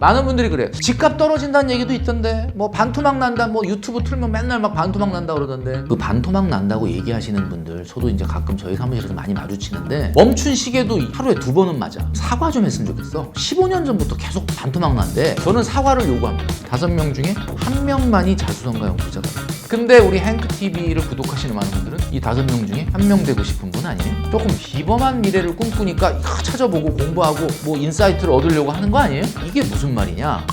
많은 분들이 그래요. 집값 떨어진다는 얘기도 있던데, 뭐 반토막 난다, 뭐 유튜브 틀면 맨날 막 반토막 난다 그러던데. 그 반토막 난다고 얘기하시는 분들, 저도 이제 가끔 저희 사무실에서 많이 마주치는데, 멈춘 시계도 하루에 2번은 맞아. 사과 좀 했으면 좋겠어. 15년 전부터 계속 반토막 난데, 저는 사과를 요구합니다. 5명 중에 1명만이 자수성가형 투자가 돼요. 근데 우리 행크TV를 구독하시는 많은 분들은 이 5명 중에 1명 되고 싶은 분 아니에요? 조금 비범한 미래를 꿈꾸니까 이거 찾아보고 공부하고 뭐 인사이트를 얻으려고 하는 거 아니에요? 이게 무슨 말이냐?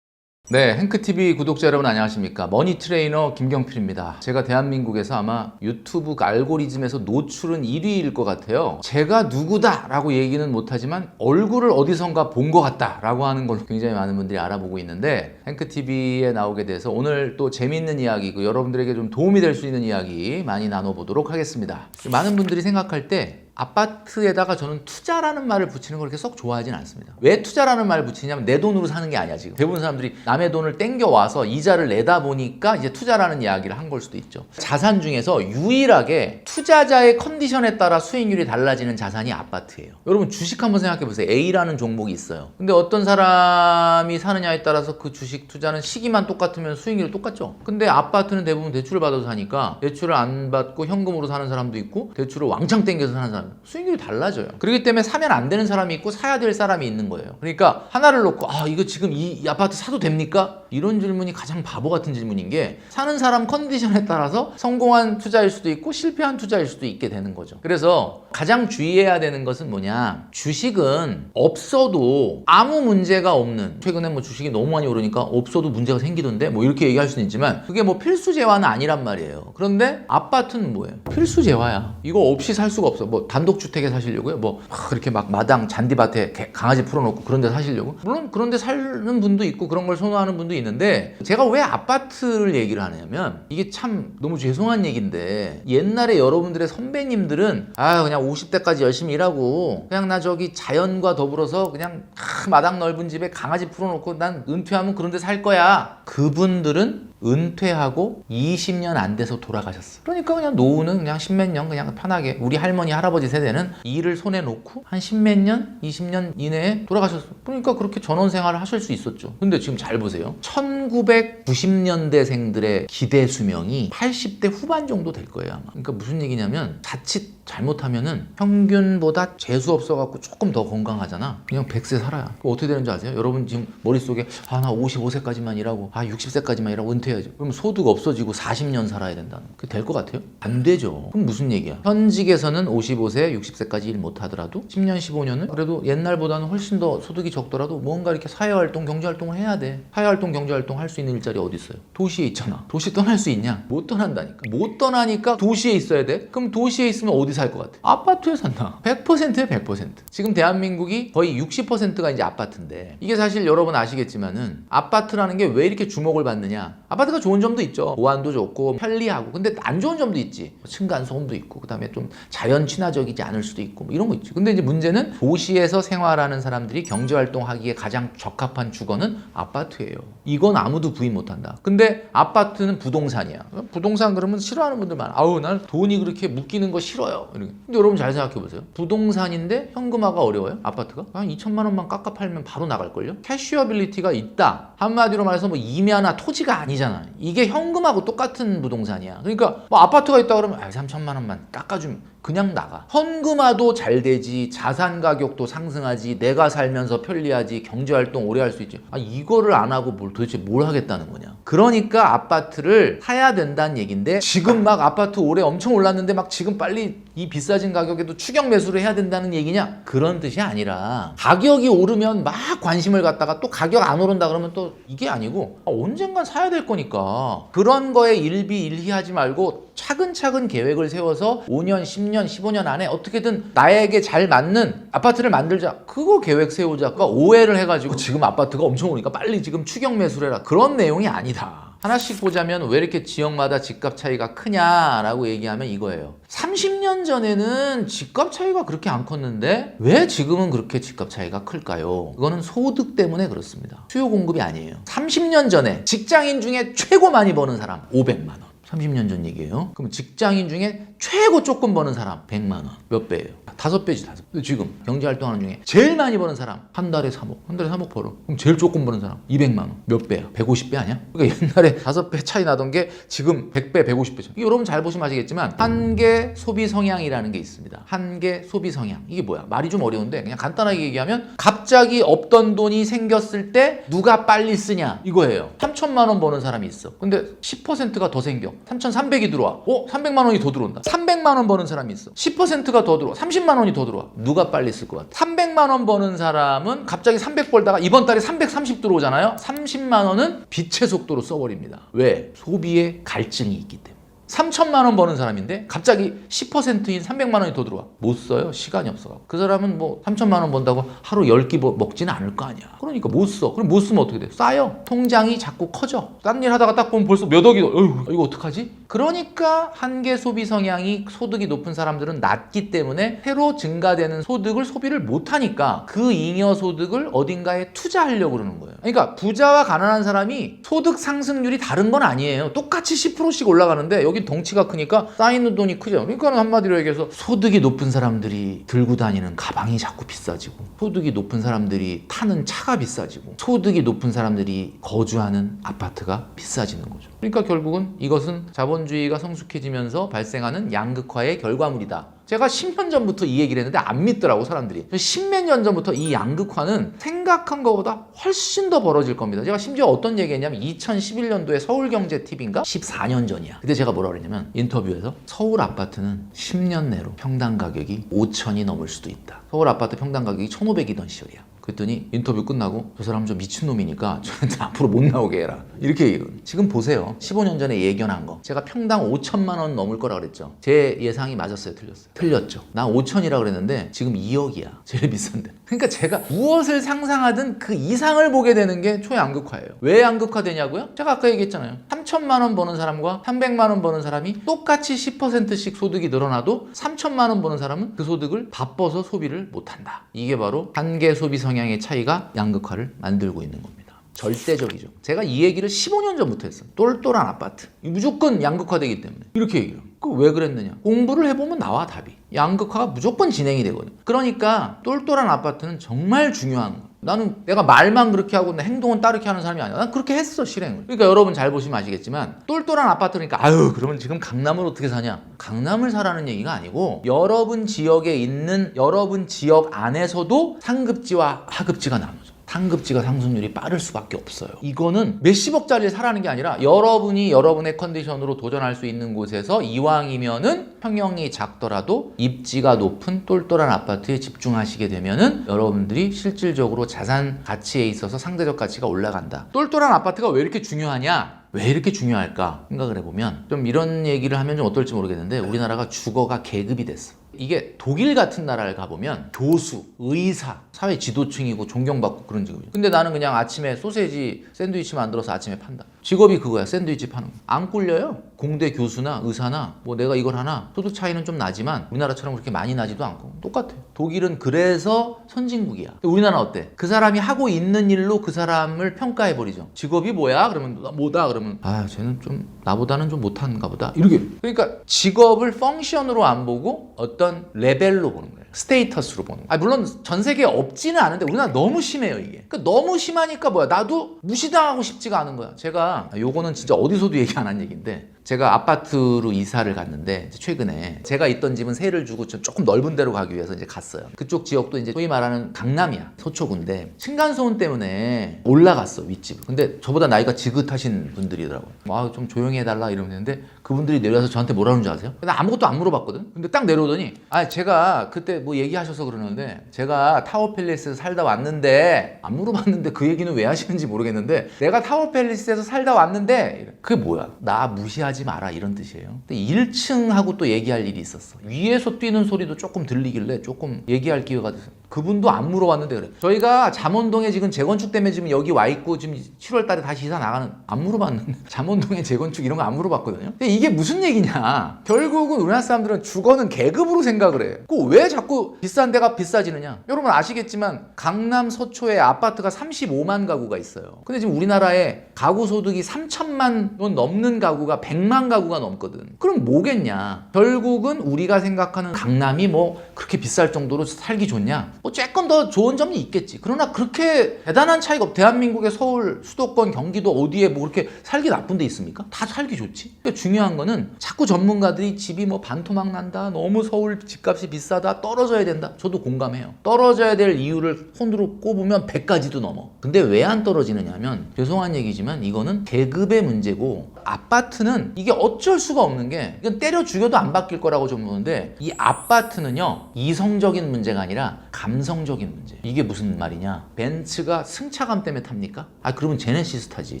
네, 행크TV 구독자 여러분 안녕하십니까? 머니트레이너 김경필입니다. 제가 대한민국에서 아마 유튜브 알고리즘에서 노출은 1위일 것 같아요. 제가 누구다 라고 얘기는 못하지만 얼굴을 어디선가 본 것 같다 라고 하는 걸로 굉장히 많은 분들이 알아보고 있는데, 행크TV에 나오게 돼서 오늘 또 재밌는 이야기, 여러분들에게 좀 도움이 될 수 있는 이야기 많이 나눠보도록 하겠습니다. 많은 분들이 생각할 때 아파트에다가 저는 투자라는 말을 붙이는 걸 그렇게 썩 좋아하진 않습니다. 왜 투자라는 말을 붙이냐면 내 돈으로 사는 게 아니야. 지금 대부분 사람들이 남의 돈을 땡겨와서 이자를 내다 보니까 이제 투자라는 이야기를 한 걸 수도 있죠. 자산 중에서 유일하게 투자자의 컨디션에 따라 수익률이 달라지는 자산이 아파트예요. 여러분 주식 한번 생각해 보세요. A라는 종목이 있어요. 근데 어떤 사람이 사느냐에 따라서 그 주식 투자는 시기만 똑같으면 수익률이 똑같죠. 근데 아파트는 대부분 대출을 받아서 사니까 대출을 안 받고 현금으로 사는 사람도 있고 대출을 왕창 땡겨서 사는 사람, 수익률이 달라져요. 그렇기 때문에 사면 안 되는 사람이 있고 사야 될 사람이 있는 거예요. 그러니까 하나를 놓고 이거 지금 이 아파트 사도 됩니까? 이런 질문이 가장 바보 같은 질문인 게, 사는 사람 컨디션에 따라서 성공한 투자일 수도 있고 실패한 투자일 수도 있게 되는 거죠. 그래서 가장 주의해야 되는 것은 뭐냐, 주식은 없어도 아무 문제가 없는, 최근에 뭐 주식이 너무 많이 오르니까 없어도 문제가 생기던데 뭐 이렇게 얘기할 수는 있지만 그게 뭐 필수 재화는 아니란 말이에요. 그런데 아파트는 뭐예요? 필수 재화야. 이거 없이 살 수가 없어. 뭐 단독주택에 사시려고요? 뭐 그렇게 막 마당 잔디밭에 강아지 풀어놓고 그런 데 사시려고? 물론 그런 데 사는 분도 있고 그런 걸 선호하는 분도 있는데, 제가 왜 아파트를 얘기를 하냐면 이게 참 너무 죄송한 얘기인데, 옛날에 여러분들의 선배님들은 그냥 50대까지 열심히 일하고 그냥 나 저기 자연과 더불어서 그냥 마당 넓은 집에 강아지 풀어놓고 난 은퇴하면 그런 데 살 거야. 그분들은 은퇴하고 20년 안 돼서 돌아가셨어. 그러니까 그냥 노후는 그냥 10몇 년 그냥 편하게, 우리 할머니 할아버지 세대는 일을 손에 놓고 한 10몇 년 20년 이내에 돌아가셨어. 그러니까 그렇게 전원 생활을 하실 수 있었죠. 근데 지금 잘 보세요. 1990년대생들의 기대 수명이 80대 후반 정도 될 거예요 아마. 그러니까 무슨 얘기냐면, 자칫 잘못하면은 평균보다 재수 없어갖고 조금 더 건강하잖아. 그냥 100세 살아요. 그럼 어떻게 되는지 아세요? 여러분 지금 머릿속에 나 55세까지만 일하고 60세까지만 일하고 은퇴해야지. 그럼 소득 없어지고 40년 살아야 된다는. 그게 될 것 같아요? 안 되죠. 그럼 무슨 얘기야? 현직에서는 55세, 60세까지 일 못하더라도 10년, 15년은 그래도 옛날보다는 훨씬 더 소득이 적더라도 뭔가 이렇게 사회활동, 경제활동을 해야 돼. 사회활동, 경제활동 할 수 있는 일자리 어디 있어요? 도시에 있잖아. 도시 떠날 수 있냐? 못 떠난다니까. 못 떠나니까 도시에 있어야 돼? 그럼 도시에 있으면 어디 살 것 같아? 아파트에 산다. 100%에 100%. 지금 대한민국이 거의 60%가 이제 아파트인데, 이게 사실 여러분 아시겠지만은 아파트라는 게 왜 이렇게 주목을 받느냐? 아파트가 좋은 점도 있죠. 보안도 좋고 편리하고. 근데 안 좋은 점도 있지. 층간소음도 있고, 그 다음에 좀 자연 친화적이지 않을 수도 있고 뭐 이런 거 있지. 근데 이제 문제는 도시에서 생활하는 사람들이 경제활동하기에 가장 적합한 주거는 아파트예요. 이건 아무도 부인 못한다. 근데 아파트는 부동산이야. 부동산 그러면 싫어하는 분들 많아. 난 돈이 그렇게 묶이는 거 싫어요. 근데 여러분 잘 생각해 보세요. 부동산인데 현금화가 어려워요? 아파트가? 한 2천만 원만 깎아 팔면 바로 나갈걸요? 캐시어빌리티가 있다. 한마디로 말해서 뭐 임야나 토지가 아니잖아. 이게 현금하고 똑같은 부동산이야. 그러니까 뭐 아파트가 있다 그러면 3천만 원만 깎아주면 그냥 나가. 현금화도 잘 되지, 자산 가격도 상승하지, 내가 살면서 편리하지, 경제활동 오래 할 수 있지. 이거를 안 하고 도대체 뭘 하겠다는 거냐. 그러니까 아파트를 사야 된다는 얘긴데, 지금 막 아파트 올해 엄청 올랐는데 막 지금 빨리 이 비싸진 가격에도 추격 매수를 해야 된다는 얘기냐? 그런 뜻이 아니라, 가격이 오르면 막 관심을 갖다가 또 가격 안 오른다 그러면 또 이게 아니고, 언젠간 사야 될 거니까 그런 거에 일비일희하지 말고 차근차근 계획을 세워서 5년, 10년, 15년 안에 어떻게든 나에게 잘 맞는 아파트를 만들자. 그거 계획 세우자. 그거 오해를 해가지고 지금 아파트가 엄청 오니까 빨리 지금 추격 매수를 해라. 그런 내용이 아니다. 하나씩 보자면 왜 이렇게 지역마다 집값 차이가 크냐라고 얘기하면 이거예요. 30년 전에는 집값 차이가 그렇게 안 컸는데 왜 지금은 그렇게 집값 차이가 클까요? 그거는 소득 때문에 그렇습니다. 수요 공급이 아니에요. 30년 전에 직장인 중에 최고 많이 버는 사람 500만 원. 30년 전 얘기예요. 그럼 직장인 중에 최고 조금 버는 사람 100만 원. 몇 배예요? 5배지 5배. 근데 지금 경제활동하는 중에 제일 많이 버는 사람 한 달에 3억. 한 달에 3억 벌어. 그럼 제일 조금 버는 사람 200만 원. 몇 배야? 150배 아니야? 그러니까 옛날에 5배 차이 나던 게 지금 100배, 150배죠. 여러분 잘 보시면 아시겠지만 한계 소비 성향이라는 게 있습니다. 한계 소비 성향. 이게 뭐야? 말이 좀 어려운데 그냥 간단하게 얘기하면 갑자기 없던 돈이 생겼을 때 누가 빨리 쓰냐 이거예요. 3천만 원 버는 사람이 있어. 근데 10%가 더 생겨. 3,300이 들어와. 300만 원이 더 들어온다. 300만 원 버는 사람이 있어. 10%가 더 들어와. 30만 원이 더 들어와. 누가 빨리 쓸 것 같아? 300만 원 버는 사람은 갑자기 300 벌다가 이번 달에 330 들어오잖아요. 30만 원은 빛의 속도로 써버립니다. 왜? 소비에 갈증이 있기 때문에. 3천만 원 버는 사람인데 갑자기 10%인 300만 원이 더 들어와. 못 써요. 시간이 없어. 그 사람은 뭐 3천만 원 번다고 하루 10끼 먹지는 않을 거 아니야. 그러니까 못 써. 그럼 못 쓰면 어떻게 돼? 쌓여. 통장이 자꾸 커져. 딴 일 하다가 딱 보면 벌써 몇 억이 이거 어떡하지? 그러니까 한계 소비 성향이 소득이 높은 사람들은 낮기 때문에 새로 증가되는 소득을 소비를 못하니까 그 잉여 소득을 어딘가에 투자하려고 그러는 거예요. 그러니까 부자와 가난한 사람이 소득 상승률이 다른 건 아니에요. 똑같이 10%씩 올라가는데 여기 덩치가 크니까 쌓이는 돈이 크죠. 그러니까 한마디로 얘기해서 소득이 높은 사람들이 들고 다니는 가방이 자꾸 비싸지고 소득이 높은 사람들이 타는 차가 비싸지고 소득이 높은 사람들이 거주하는 아파트가 비싸지는 거죠. 그러니까 결국은 이것은 자본주의가 성숙해지면서 발생하는 양극화의 결과물이다. 제가 10년 전부터 이 얘기를 했는데 안 믿더라고 사람들이. 10몇 년 전부터 이 양극화는 생각한 것보다 훨씬 더 벌어질 겁니다. 제가 심지어 어떤 얘기했냐면 2011년도에 서울경제TV인가? 14년 전이야. 그때 제가 뭐라고 그랬냐면 인터뷰에서 서울 아파트는 10년 내로 평당 가격이 5천이 넘을 수도 있다. 서울 아파트 평당 가격이 1,500이던 시절이야. 그랬더니 인터뷰 끝나고 저 사람 좀 미친놈이니까 저한테 앞으로 못 나오게 해라 이렇게 얘기해요. 지금 보세요. 15년 전에 예견한 거 제가 평당 5천만 원 넘을 거라 그랬죠. 제 예상이 맞았어요? 틀렸어요? 틀렸죠. 나 5천이라 그랬는데 지금 2억이야. 제일 비싼데. 그러니까 제가 무엇을 상상하든 그 이상을 보게 되는 게 초양극화예요. 왜 양극화되냐고요? 제가 아까 얘기했잖아요. 3천만 원 버는 사람과 300만 원 버는 사람이 똑같이 10%씩 소득이 늘어나도 3천만 원 버는 사람은 그 소득을 바빠서 소비를 못한다. 이게 바로 한계 소비 성향의 차이가 양극화를 만들고 있는 겁니다. 절대적이죠. 제가 이 얘기를 15년 전부터 했어요. 똘똘한 아파트. 무조건 양극화되기 때문에. 이렇게 얘기해요. 왜 그랬느냐? 공부를 해보면 나와 답이. 양극화가 무조건 진행이 되거든요. 그러니까 똘똘한 아파트는 정말 중요한 거예요. 나는 내가 말만 그렇게 하고 행동은 따르게 하는 사람이 아니야. 난 그렇게 했어, 실행을. 그러니까 여러분 잘 보시면 아시겠지만 똘똘한 아파트니까 그러면 지금 강남을 어떻게 사냐? 강남을 사라는 얘기가 아니고 여러분 지역에 있는 여러분 지역 안에서도 상급지와 하급지가 나눠져. 상급지가 상승률이 빠를 수밖에 없어요. 이거는 몇십억짜리를 사라는 게 아니라 여러분이 여러분의 컨디션으로 도전할 수 있는 곳에서 이왕이면은 평형이 작더라도 입지가 높은 똘똘한 아파트에 집중하시게 되면은 여러분들이 실질적으로 자산 가치에 있어서 상대적 가치가 올라간다. 똘똘한 아파트가 왜 이렇게 중요하냐? 왜 이렇게 중요할까 생각을 해보면 좀 이런 얘기를 하면 좀 어떨지 모르겠는데 우리나라가 주거가 계급이 됐어. 이게 독일 같은 나라를 가보면 교수, 의사, 사회 지도층이고 존경받고 그런 직업이죠. 근데 나는 그냥 아침에 소세지 샌드위치 만들어서 아침에 판다. 직업이 그거야. 샌드위치 파는 거. 안 꿀려요. 공대 교수나 의사나 뭐 내가 이걸 하나 소득 차이는 좀 나지만 우리나라처럼 그렇게 많이 나지도 않고 똑같아. 독일은 그래서 선진국이야. 근데 우리나라는 어때? 그 사람이 하고 있는 일로 그 사람을 평가해버리죠. 직업이 뭐야? 그러면 뭐다? 그러면 쟤는 좀 나보다는 좀 못한가 보다. 이렇게. 그러니까 직업을 펑션으로 안 보고 어떤 레벨로 보는 거예요. 스테이터스로 보는 거예요. 물론 전 세계에 없지는 않은데 우리나라 너무 심해요, 이게. 그러니까 너무 심하니까 나도 무시당하고 싶지가 않은 거야. 제가 요거는 진짜 어디서도 얘기 안 한 얘기인데 제가 아파트로 이사를 갔는데 최근에 제가 있던 집은 세를 주고 조금 넓은 데로 가기 위해서 이제 갔어요. 그쪽 지역도 이제 소위 말하는 강남이야. 서초구인데 층간소음 때문에 올라갔어, 윗집. 근데 저보다 나이가 지긋하신 분들이더라고요. 좀 조용히 해달라 이러는데 그분들이 내려와서 저한테 뭐라 그러는지 아세요? 나 아무것도 안 물어봤거든. 근데 딱 내려오더니 제가 그때 뭐 얘기하셔서 그러는데 제가 타워팰리스에서 살다 왔는데 안 물어봤는데 그 얘기는 왜 하시는지 모르겠는데 내가 타워팰리스에서 살다 왔는데 그게 뭐야? 나 무시하지 마라 이런 뜻이에요. 근데 1층하고 또 얘기할 일이 있었어. 위에서 뛰는 소리도 조금 들리길래 조금 얘기할 기회가 됐어요. 그분도 안 물어봤는데 그래. 저희가 잠원동에 지금 재건축 때문에 지금 여기 와 있고 지금 7월 달에 다시 이사 나가는 안 물어봤는데 잠원동에 재건축 이런 거 안 물어봤거든요. 근데 이게 무슨 얘기냐? 결국은 우리나라 사람들은 주거는 계급으로 생각을 해. 왜 자꾸 비싼 데가 비싸지느냐? 여러분 아시겠지만 강남 서초에 아파트가 35만 가구가 있어요. 근데 지금 우리나라에 가구 소득이 3천만 원 넘는 가구가 100 100만 가구가 넘거든. 그럼 뭐겠냐? 결국은 우리가 생각하는 강남이 뭐 그렇게 비쌀 정도로 살기 좋냐? 뭐 조금 더 좋은 점이 있겠지. 그러나 그렇게 대단한 차이가 없. 대한민국의 서울, 수도권, 경기도 어디에 뭐 그렇게 살기 나쁜 데 있습니까? 다 살기 좋지. 그러니까 중요한 거는 자꾸 전문가들이 집이 뭐 반토막 난다, 너무 서울 집값이 비싸다, 떨어져야 된다. 저도 공감해요. 떨어져야 될 이유를 손으로 꼽으면 100가지도 넘어. 근데 왜 안 떨어지느냐 하면 죄송한 얘기지만 이거는 계급의 문제고, 아파트는 이게 어쩔 수가 없는 게, 이건 때려 죽여도 안 바뀔 거라고 좀 보는데, 이 아파트는요 이성적인 문제가 아니라 감성적인 문제. 이게 무슨 말이냐? 벤츠가 승차감 때문에 탑니까? 아 그러면 제네시스 타지.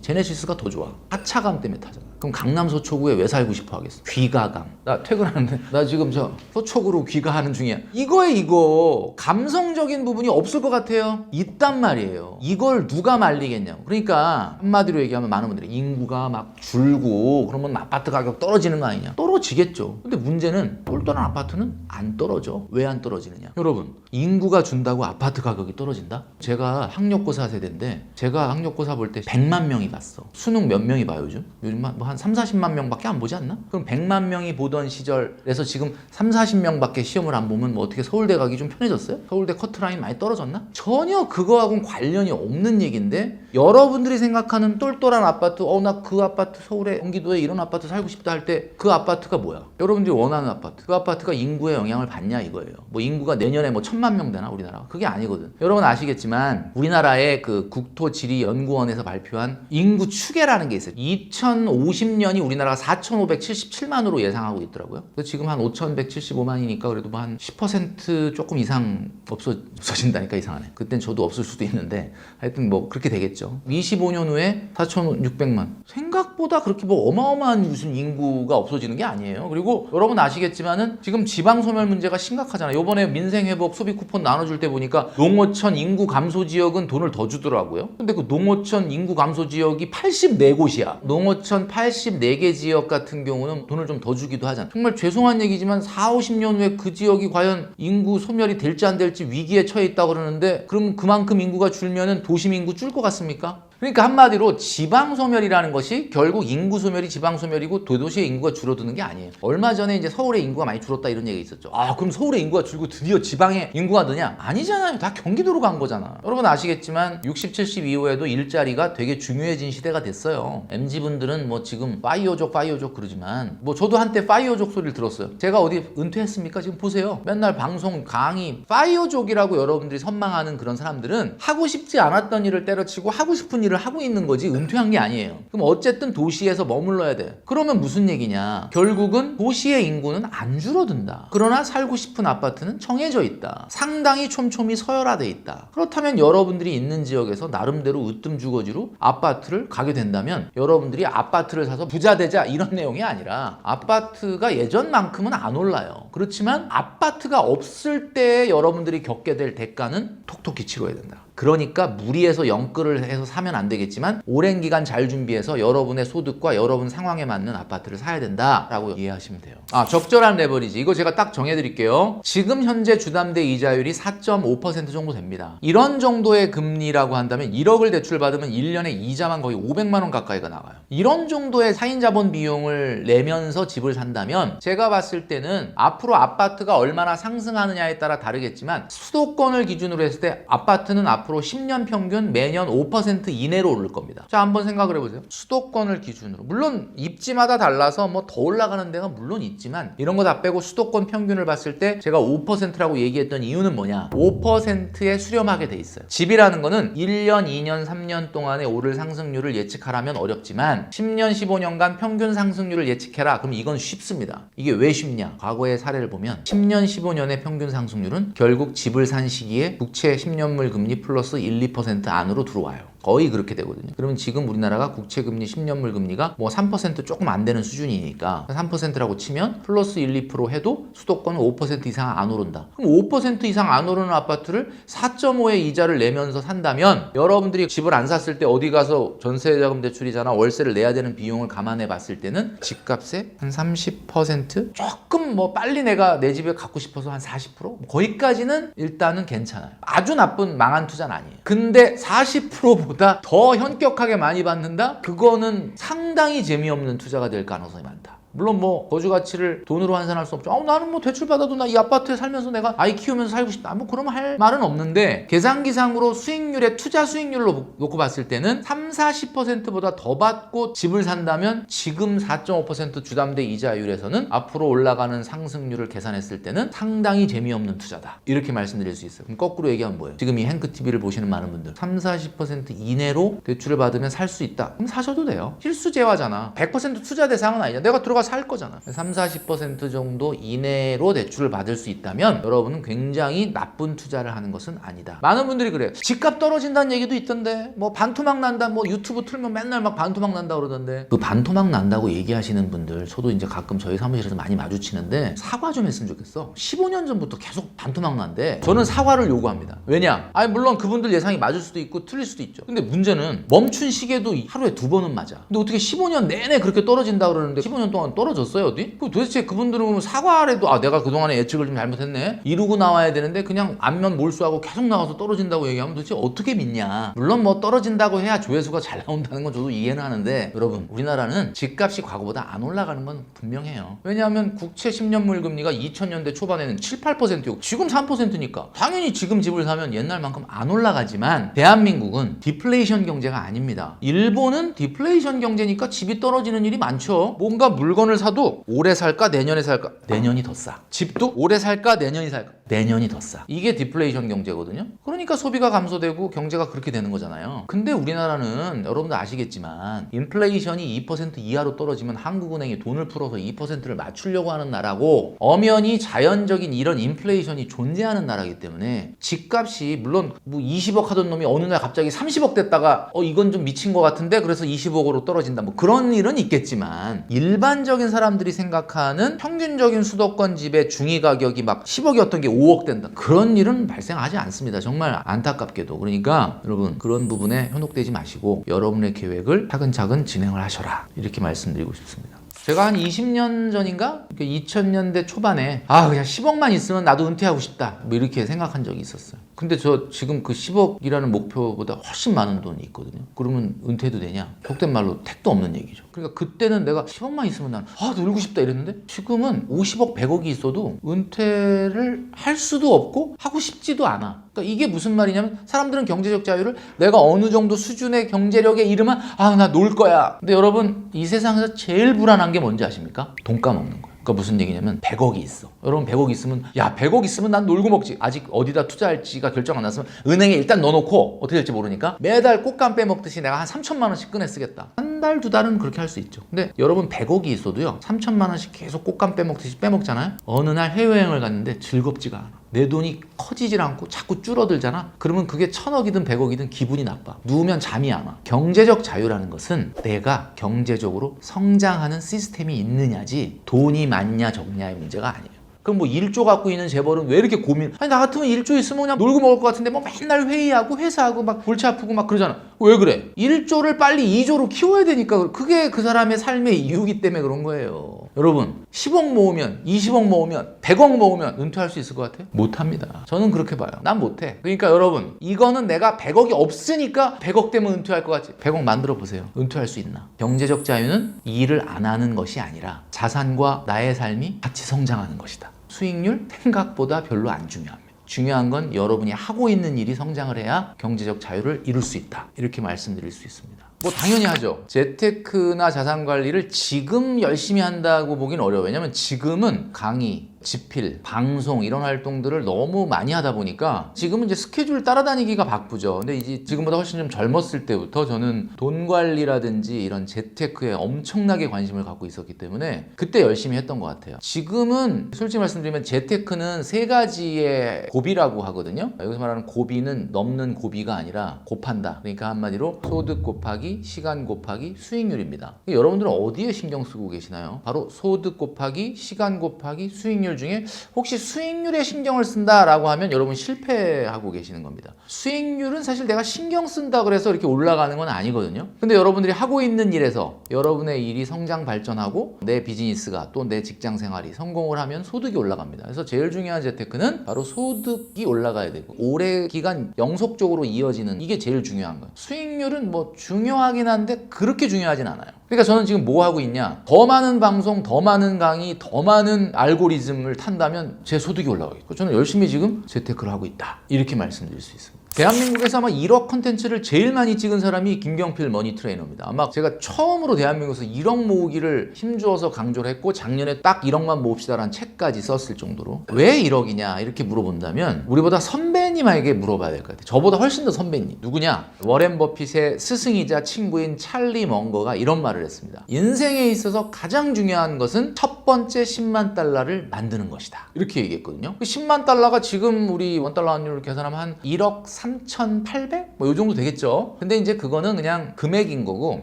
제네시스가 더 좋아. 하차감 때문에 타잖아. 그럼 강남 서초구에 왜 살고 싶어 하겠어? 귀가강. 나 퇴근하는데 나 지금 저 서초구로 귀가하는 중이야. 이거 감성적인 부분이 없을 것 같아요. 있단 말이에요. 이걸 누가 말리겠냐고. 그러니까 한마디로 얘기하면 많은 분들이 인구가 막 줄고 그러면 아파트 가격 떨어지는 거 아니냐? 떨어지겠죠. 근데 문제는 똘똘한 아파트는 안 떨어져. 왜 안 떨어지느냐? 여러분, 인구가 준다고 아파트 가격이 떨어진다? 제가 학력고사 세대인데 제가 학력고사 볼 때 100만 명이 봤어. 수능 몇 명이 봐요 요즘? 요즘 뭐 한 3, 40만 명밖에 안 보지 않나? 그럼 100만 명이 보던 시절에서 지금 3, 40명밖에 시험을 안 보면 뭐 어떻게 서울대 가기 좀 편해졌어요? 서울대 커트라인 많이 떨어졌나? 전혀 그거하고는 관련이 없는 얘기인데, 여러분들이 생각하는 똘똘한 아파트, 나 그 아파트 서울에 경기도에 이런 아파트 살고 싶다 할 때 그 아파트가 뭐야? 여러분들이 원하는 아파트. 그 아파트가 인구에 영향을 받냐 이거예요. 뭐 인구가 내년에 뭐 1000만 명 되나 우리나라가? 그게 아니거든. 여러분 아시겠지만 우리나라의 그 국토지리연구원에서 발표한 인구 추계라는 게 있어요. 2050년이 우리나라가 4577만으로 예상하고 있더라고요. 그래서 지금 한 5175만이니까 그래도 뭐 한 10% 조금 이상 없어진다니까 이상하네. 그땐 저도 없을 수도 있는데 하여튼 뭐 그렇게 되겠죠. 25년 후에 4600만. 생각보다 그렇게 뭐 어마어마한 무슨 인구가 없어지는 게 아니에요. 그리고 여러분 아시겠지만은 지금 지방 소멸 문제가 심각하잖아요. 요번에 민생회복 소비 쿠폰 나눠줄 때 보니까 농어촌 인구 감소 지역은 돈을 더 주더라고요. 근데 그 농어촌 인구 감소 지역이 84곳이야. 농어촌 84개 지역 같은 경우는 돈을 좀 더 주기도 하잖아. 정말 죄송한 얘기지만 4, 50년 후에 그 지역이 과연 인구 소멸이 될지 안 될지 위기에 처해 있다고 그러는데, 그럼 그만큼 인구가 줄면은 도심 인구 줄 것 같습니까? 그러니까 한마디로 지방소멸이라는 것이 결국 인구 소멸이 지방소멸이고 도시의 인구가 줄어드는 게 아니에요. 얼마 전에 이제 서울의 인구가 많이 줄었다 이런 얘기가 있었죠. 그럼 서울의 인구가 줄고 드디어 지방의 인구가 느냐? 아니잖아요. 다 경기도로 간 거잖아. 여러분 아시겠지만 60, 70 이후에도 일자리가 되게 중요해진 시대가 됐어요. MZ분들은 뭐 지금 파이어족 그러지만 뭐 저도 한때 파이어족 소리를 들었어요. 제가 어디 은퇴했습니까? 지금 보세요. 맨날 방송 강의 파이어족이라고 여러분들이 선망하는 그런 사람들은 하고 싶지 않았던 일을 때려치고 하고 싶은 일을 하고 있는 거지 은퇴한 게 아니에요. 그럼 어쨌든 도시에서 머물러야 돼. 그러면 무슨 얘기냐? 결국은 도시의 인구는 안 줄어든다. 그러나 살고 싶은 아파트는 정해져 있다. 상당히 촘촘히 서열화돼 있다. 그렇다면 여러분들이 있는 지역에서 나름대로 으뜸주거지로 아파트를 가게 된다면 여러분들이 아파트를 사서 부자 되자 이런 내용이 아니라, 아파트가 예전만큼은 안 올라요. 그렇지만 아파트가 없을 때 여러분들이 겪게 될 대가는 톡톡히 치러야 된다. 그러니까 무리해서 영끌을 해서 사면 안 되겠지만 오랜 기간 잘 준비해서 여러분의 소득과 여러분 상황에 맞는 아파트를 사야 된다라고 이해하시면 돼요. 적절한 레버리지. 이거 제가 딱 정해드릴게요. 지금 현재 주담대 이자율이 4.5% 정도 됩니다. 이런 정도의 금리라고 한다면 1억을 대출받으면 1년에 이자만 거의 500만 원 가까이가 나가요. 이런 정도의 사인자본 비용을 내면서 집을 산다면 제가 봤을 때는 앞으로 아파트가 얼마나 상승하느냐에 따라 다르겠지만 수도권을 기준으로 했을 때 아파트는 앞으로 10년 평균 매년 5% 이내로 오를 겁니다. 자, 한번 생각을 해보세요. 수도권을 기준으로. 물론 입지마다 달라서 뭐 더 올라가는 데가 물론 있지만 이런 거 다 빼고 수도권 평균을 봤을 때 제가 5%라고 얘기했던 이유는 뭐냐? 5%에 수렴하게 돼 있어요. 집이라는 거는 1년, 2년, 3년 동안에 오를 상승률을 예측하라면 어렵지만 10년, 15년간 평균 상승률을 예측해라. 그럼 이건 쉽습니다. 이게 왜 쉽냐? 과거의 사례를 보면 10년, 15년의 평균 상승률은 결국 집을 산 시기에 국채 10년물 금리 플러스 1, 2% 안으로 들어와요. 거의 그렇게 되거든요. 그러면 지금 우리나라가 국채금리 10년물 금리가 뭐 3% 조금 안 되는 수준이니까 3%라고 치면 플러스 1, 2% 해도 수도권은 5% 이상 안 오른다. 그럼 5% 이상 안 오르는 아파트를 4.5의 이자를 내면서 산다면 여러분들이 집을 안 샀을 때 어디 가서 전세자금 대출이잖아, 월세를 내야 되는 비용을 감안해 봤을 때는 집값의 한 30%? 조금 뭐 빨리 내가 내 집에 갖고 싶어서 한 40%? 거기까지는 일단은 괜찮아요. 아주 나쁜 망한 투자는 아니에요. 근데 40% 것보다 더 현격하게 많이 받는다? 그거는 상당히 재미없는 투자가 될 가능성이 많다. 물론 뭐 거주 가치를 돈으로 환산할 수 없죠. 나는 뭐 대출 받아도 나 이 아파트에 살면서 내가 아이 키우면서 살고 싶다. 뭐 그러면 할 말은 없는데 계산기상으로 수익률에 투자 수익률로 놓고 봤을 때는 30-40%보다 더 받고 집을 산다면 지금 4.5% 주담대 이자율에서는 앞으로 올라가는 상승률을 계산했을 때는 상당히 재미없는 투자다. 이렇게 말씀드릴 수 있어요. 그럼 거꾸로 얘기하면 뭐예요? 지금 이 행크TV를 보시는 많은 분들 30-40% 이내로 대출을 받으면 살 수 있다. 그럼 사셔도 돼요. 필수 재화잖아. 100% 투자 대상은 아니야. 내가 들어가 살 거잖아. 30-40% 정도 이내로 대출을 받을 수 있다면 여러분은 굉장히 나쁜 투자를 하는 것은 아니다. 많은 분들이 그래요. 집값 떨어진다는 얘기도 있던데 뭐 반토막 난다 뭐 유튜브 틀면 맨날 막 반토막 난다 그러던데 그 반토막 난다고 얘기하시는 분들 저도 이제 가끔 저희 사무실에서 많이 마주치는데 사과 좀 했으면 좋겠어. 15년 전부터 계속 반토막 난대. 저는 사과를 요구합니다. 왜냐? 아니 물론 그분들 예상이 맞을 수도 있고 틀릴 수도 있죠. 근데 문제는 멈춘 시계도 하루에 2번은 맞아. 근데 어떻게 15년 내내 그렇게 떨어진다 그러는데 15년 동안 떨어졌어요 어디? 도대체 그분들은 사과라도 내가 그동안에 예측을 좀 잘못했네 이러고 나와야 되는데 그냥 안면 몰수하고 계속 나와서 떨어진다고 얘기하면 도대체 어떻게 믿냐. 물론 뭐 떨어진다고 해야 조회수가 잘 나온다는 건 저도 이해는 하는데 여러분 우리나라는 집값이 과거보다 안 올라가는 건 분명해요. 왜냐하면 국채 10년물 금리가 2000년대 초반에는 7-8%였고 지금 3%니까 당연히 지금 집을 사면 옛날만큼 안 올라가지만 대한민국은 디플레이션 경제가 아닙니다. 일본은 디플레이션 경제니까 집이 떨어지는 일이 많죠. 뭔가 물건을 사도 올해 살까 내년에 살까 내년이 더 싸. 집도 올해 살까 내년이 살까 내년이 더 싸. 이게 디플레이션 경제거든요. 그러니까 소비가 감소되고 경제가 그렇게 되는 거잖아요. 근데 우리나라는 여러분도 아시겠지만 인플레이션이 2% 이하로 떨어지면 한국은행이 돈을 풀어서 2%를 맞추려고 하는 나라고 엄연히 자연적인 이런 인플레이션이 존재하는 나라이기 때문에 집값이 물론 뭐 20억 하던 놈이 어느 날 갑자기 30억 됐다가 이건 좀 미친 것 같은데 그래서 20억으로 떨어진다 뭐 그런 일은 있겠지만 일반적인 사람들이 생각하는 평균적인 수도권 집의 중위 가격이 막 10억이었던 게 5억 된다. 그런 일은 발생하지 않습니다. 정말 안타깝게도. 그러니까 여러분 그런 부분에 현혹되지 마시고 여러분의 계획을 차근차근 진행을 하셔라. 이렇게 말씀드리고 싶습니다. 제가 한 20년 전인가? 2000년대 초반에 그냥 10억만 있으면 나도 은퇴하고 싶다 뭐 이렇게 생각한 적이 있었어요. 근데 저 지금 그 10억이라는 목표보다 훨씬 많은 돈이 있거든요. 그러면 은퇴해도 되냐? 속된 말로 택도 없는 얘기죠. 그러니까 그때는 내가 10억만 있으면 난 놀고 싶다 이랬는데 지금은 50억 100억이 있어도 은퇴를 할 수도 없고 하고 싶지도 않아. 그러니까 이게 무슨 말이냐면 사람들은 경제적 자유를 내가 어느 정도 수준의 경제력에 이르면 나 놀 거야. 근데 여러분 이 세상에서 제일 불안한 게 뭔지 아십니까? 돈 까먹는 거. 그러니까 무슨 얘기냐면 100억이 있어. 여러분 100억 있으면 100억 있으면 난 놀고 먹지. 아직 어디다 투자할지가 결정 안 났으면 은행에 일단 넣어놓고 어떻게 될지 모르니까 매달 꽃감 빼먹듯이 내가 한 3천만 원씩 꺼내 쓰겠다. 한 달, 2달은 그렇게 할 수 있죠. 근데 여러분 100억이 있어도요 3천만 원씩 계속 꽃감 빼먹듯이 빼먹잖아요. 어느 날 해외여행을 갔는데 즐겁지가 않아. 내 돈이 커지질 않고 자꾸 줄어들잖아. 그러면 그게 1000억이든 100억이든 기분이 나빠. 누우면 잠이 안 와. 경제적 자유라는 것은 내가 경제적으로 성장하는 시스템이 있느냐지 돈이 많냐 적냐의 문제가 아니에요. 그럼 뭐 1조 갖고 있는 재벌은 왜 이렇게 고민? 나 같으면 1조 있으면 그냥 놀고 먹을 것 같은데 뭐 맨날 회의하고 회사하고 막 골치 아프고 막 그러잖아. 왜 그래? 1조를 빨리 2조로 키워야 되니까 그게 그 사람의 삶의 이유기 때문에 그런 거예요. 여러분 10억 모으면 20억 모으면 100억 모으면 은퇴할 수 있을 것 같아요? 못합니다. 저는 그렇게 봐요. 난 못해. 그러니까 여러분 이거는 내가 100억이 없으니까 100억 되면 은퇴할 것 같지. 100억 만들어 보세요. 은퇴할 수 있나? 경제적 자유는 일을 안 하는 것이 아니라 자산과 나의 삶이 같이 성장하는 것이다. 수익률 생각보다 별로 안 중요합니다. 중요한 건 여러분이 하고 있는 일이 성장을 해야 경제적 자유를 이룰 수 있다. 이렇게 말씀드릴 수 있습니다. 뭐 당연히 하죠. 재테크나 자산관리를 지금 열심히 한다고 보긴 어려워요. 왜냐면 지금은 강의, 집필, 방송 이런 활동들을 너무 많이 하다 보니까 지금은 이제 스케줄 따라다니기가 바쁘죠. 근데 이제 지금보다 훨씬 좀 젊었을 때부터 저는 돈 관리라든지 이런 재테크에 엄청나게 관심을 갖고 있었기 때문에 그때 열심히 했던 것 같아요. 지금은 솔직히 말씀드리면 재테크는 3가지의 고비라고 하거든요. 여기서 말하는 고비는 넘는 고비가 아니라 곱한다. 그러니까 한마디로 소득 곱하기 곱하기 시간 곱하기 수익률입니다. 여러분들은 어디에 신경 쓰고 계시나요? 바로 소득 곱하기 시간 곱하기 수익률 중에 혹시 수익률에 신경을 쓴다라고 하면 여러분 실패하고 계시는 겁니다. 수익률은 사실 내가 신경 쓴다 그래서 이렇게 올라가는 건 아니거든요. 근데 여러분들이 하고 있는 일에서 여러분의 일이 성장 발전하고 내 비즈니스가 또 내 직장 생활이 성공을 하면 소득이 올라갑니다. 그래서 제일 중요한 재테크는 바로 소득이 올라가야 되고 오래 기간 영속적으로 이어지는 이게 제일 중요한 거예요. 수익률은 뭐 중요하긴 한데 그렇게 중요하진 않아요. 그러니까 저는 지금 뭐 하고 있냐? 더 많은 방송, 더 많은 강의, 더 많은 알고리즘을 탄다면 제 소득이 올라가겠고 저는 열심히 지금 재테크를 하고 있다. 이렇게 말씀드릴 수 있습니다. 대한민국에서 아마 1억 컨텐츠를 제일 많이 찍은 사람이 김경필 머니 트레이너입니다. 아마 제가 처음으로 대한민국에서 1억 모으기를 힘주어서 강조를 했고 작년에 딱 1억만 모읍시다라는 책까지 썼을 정도로 왜 1억이냐 이렇게 물어본다면 우리보다 선배님에게 물어봐야 될 것 같아요. 저보다 훨씬 더 선배님. 누구냐? 워렌 버핏의 스승이자 친구인 찰리 먼거가 이런 말을 했습니다. 인생에 있어서 가장 중요한 것은 첫 번째 10만 달러를 만드는 것이다. 이렇게 얘기했거든요. 그 10만 달러가 지금 우리 원달러 환율로 계산하면 한 1억 3,800? 뭐 요 정도 되겠죠. 근데 이제 그거는 그냥 금액인 거고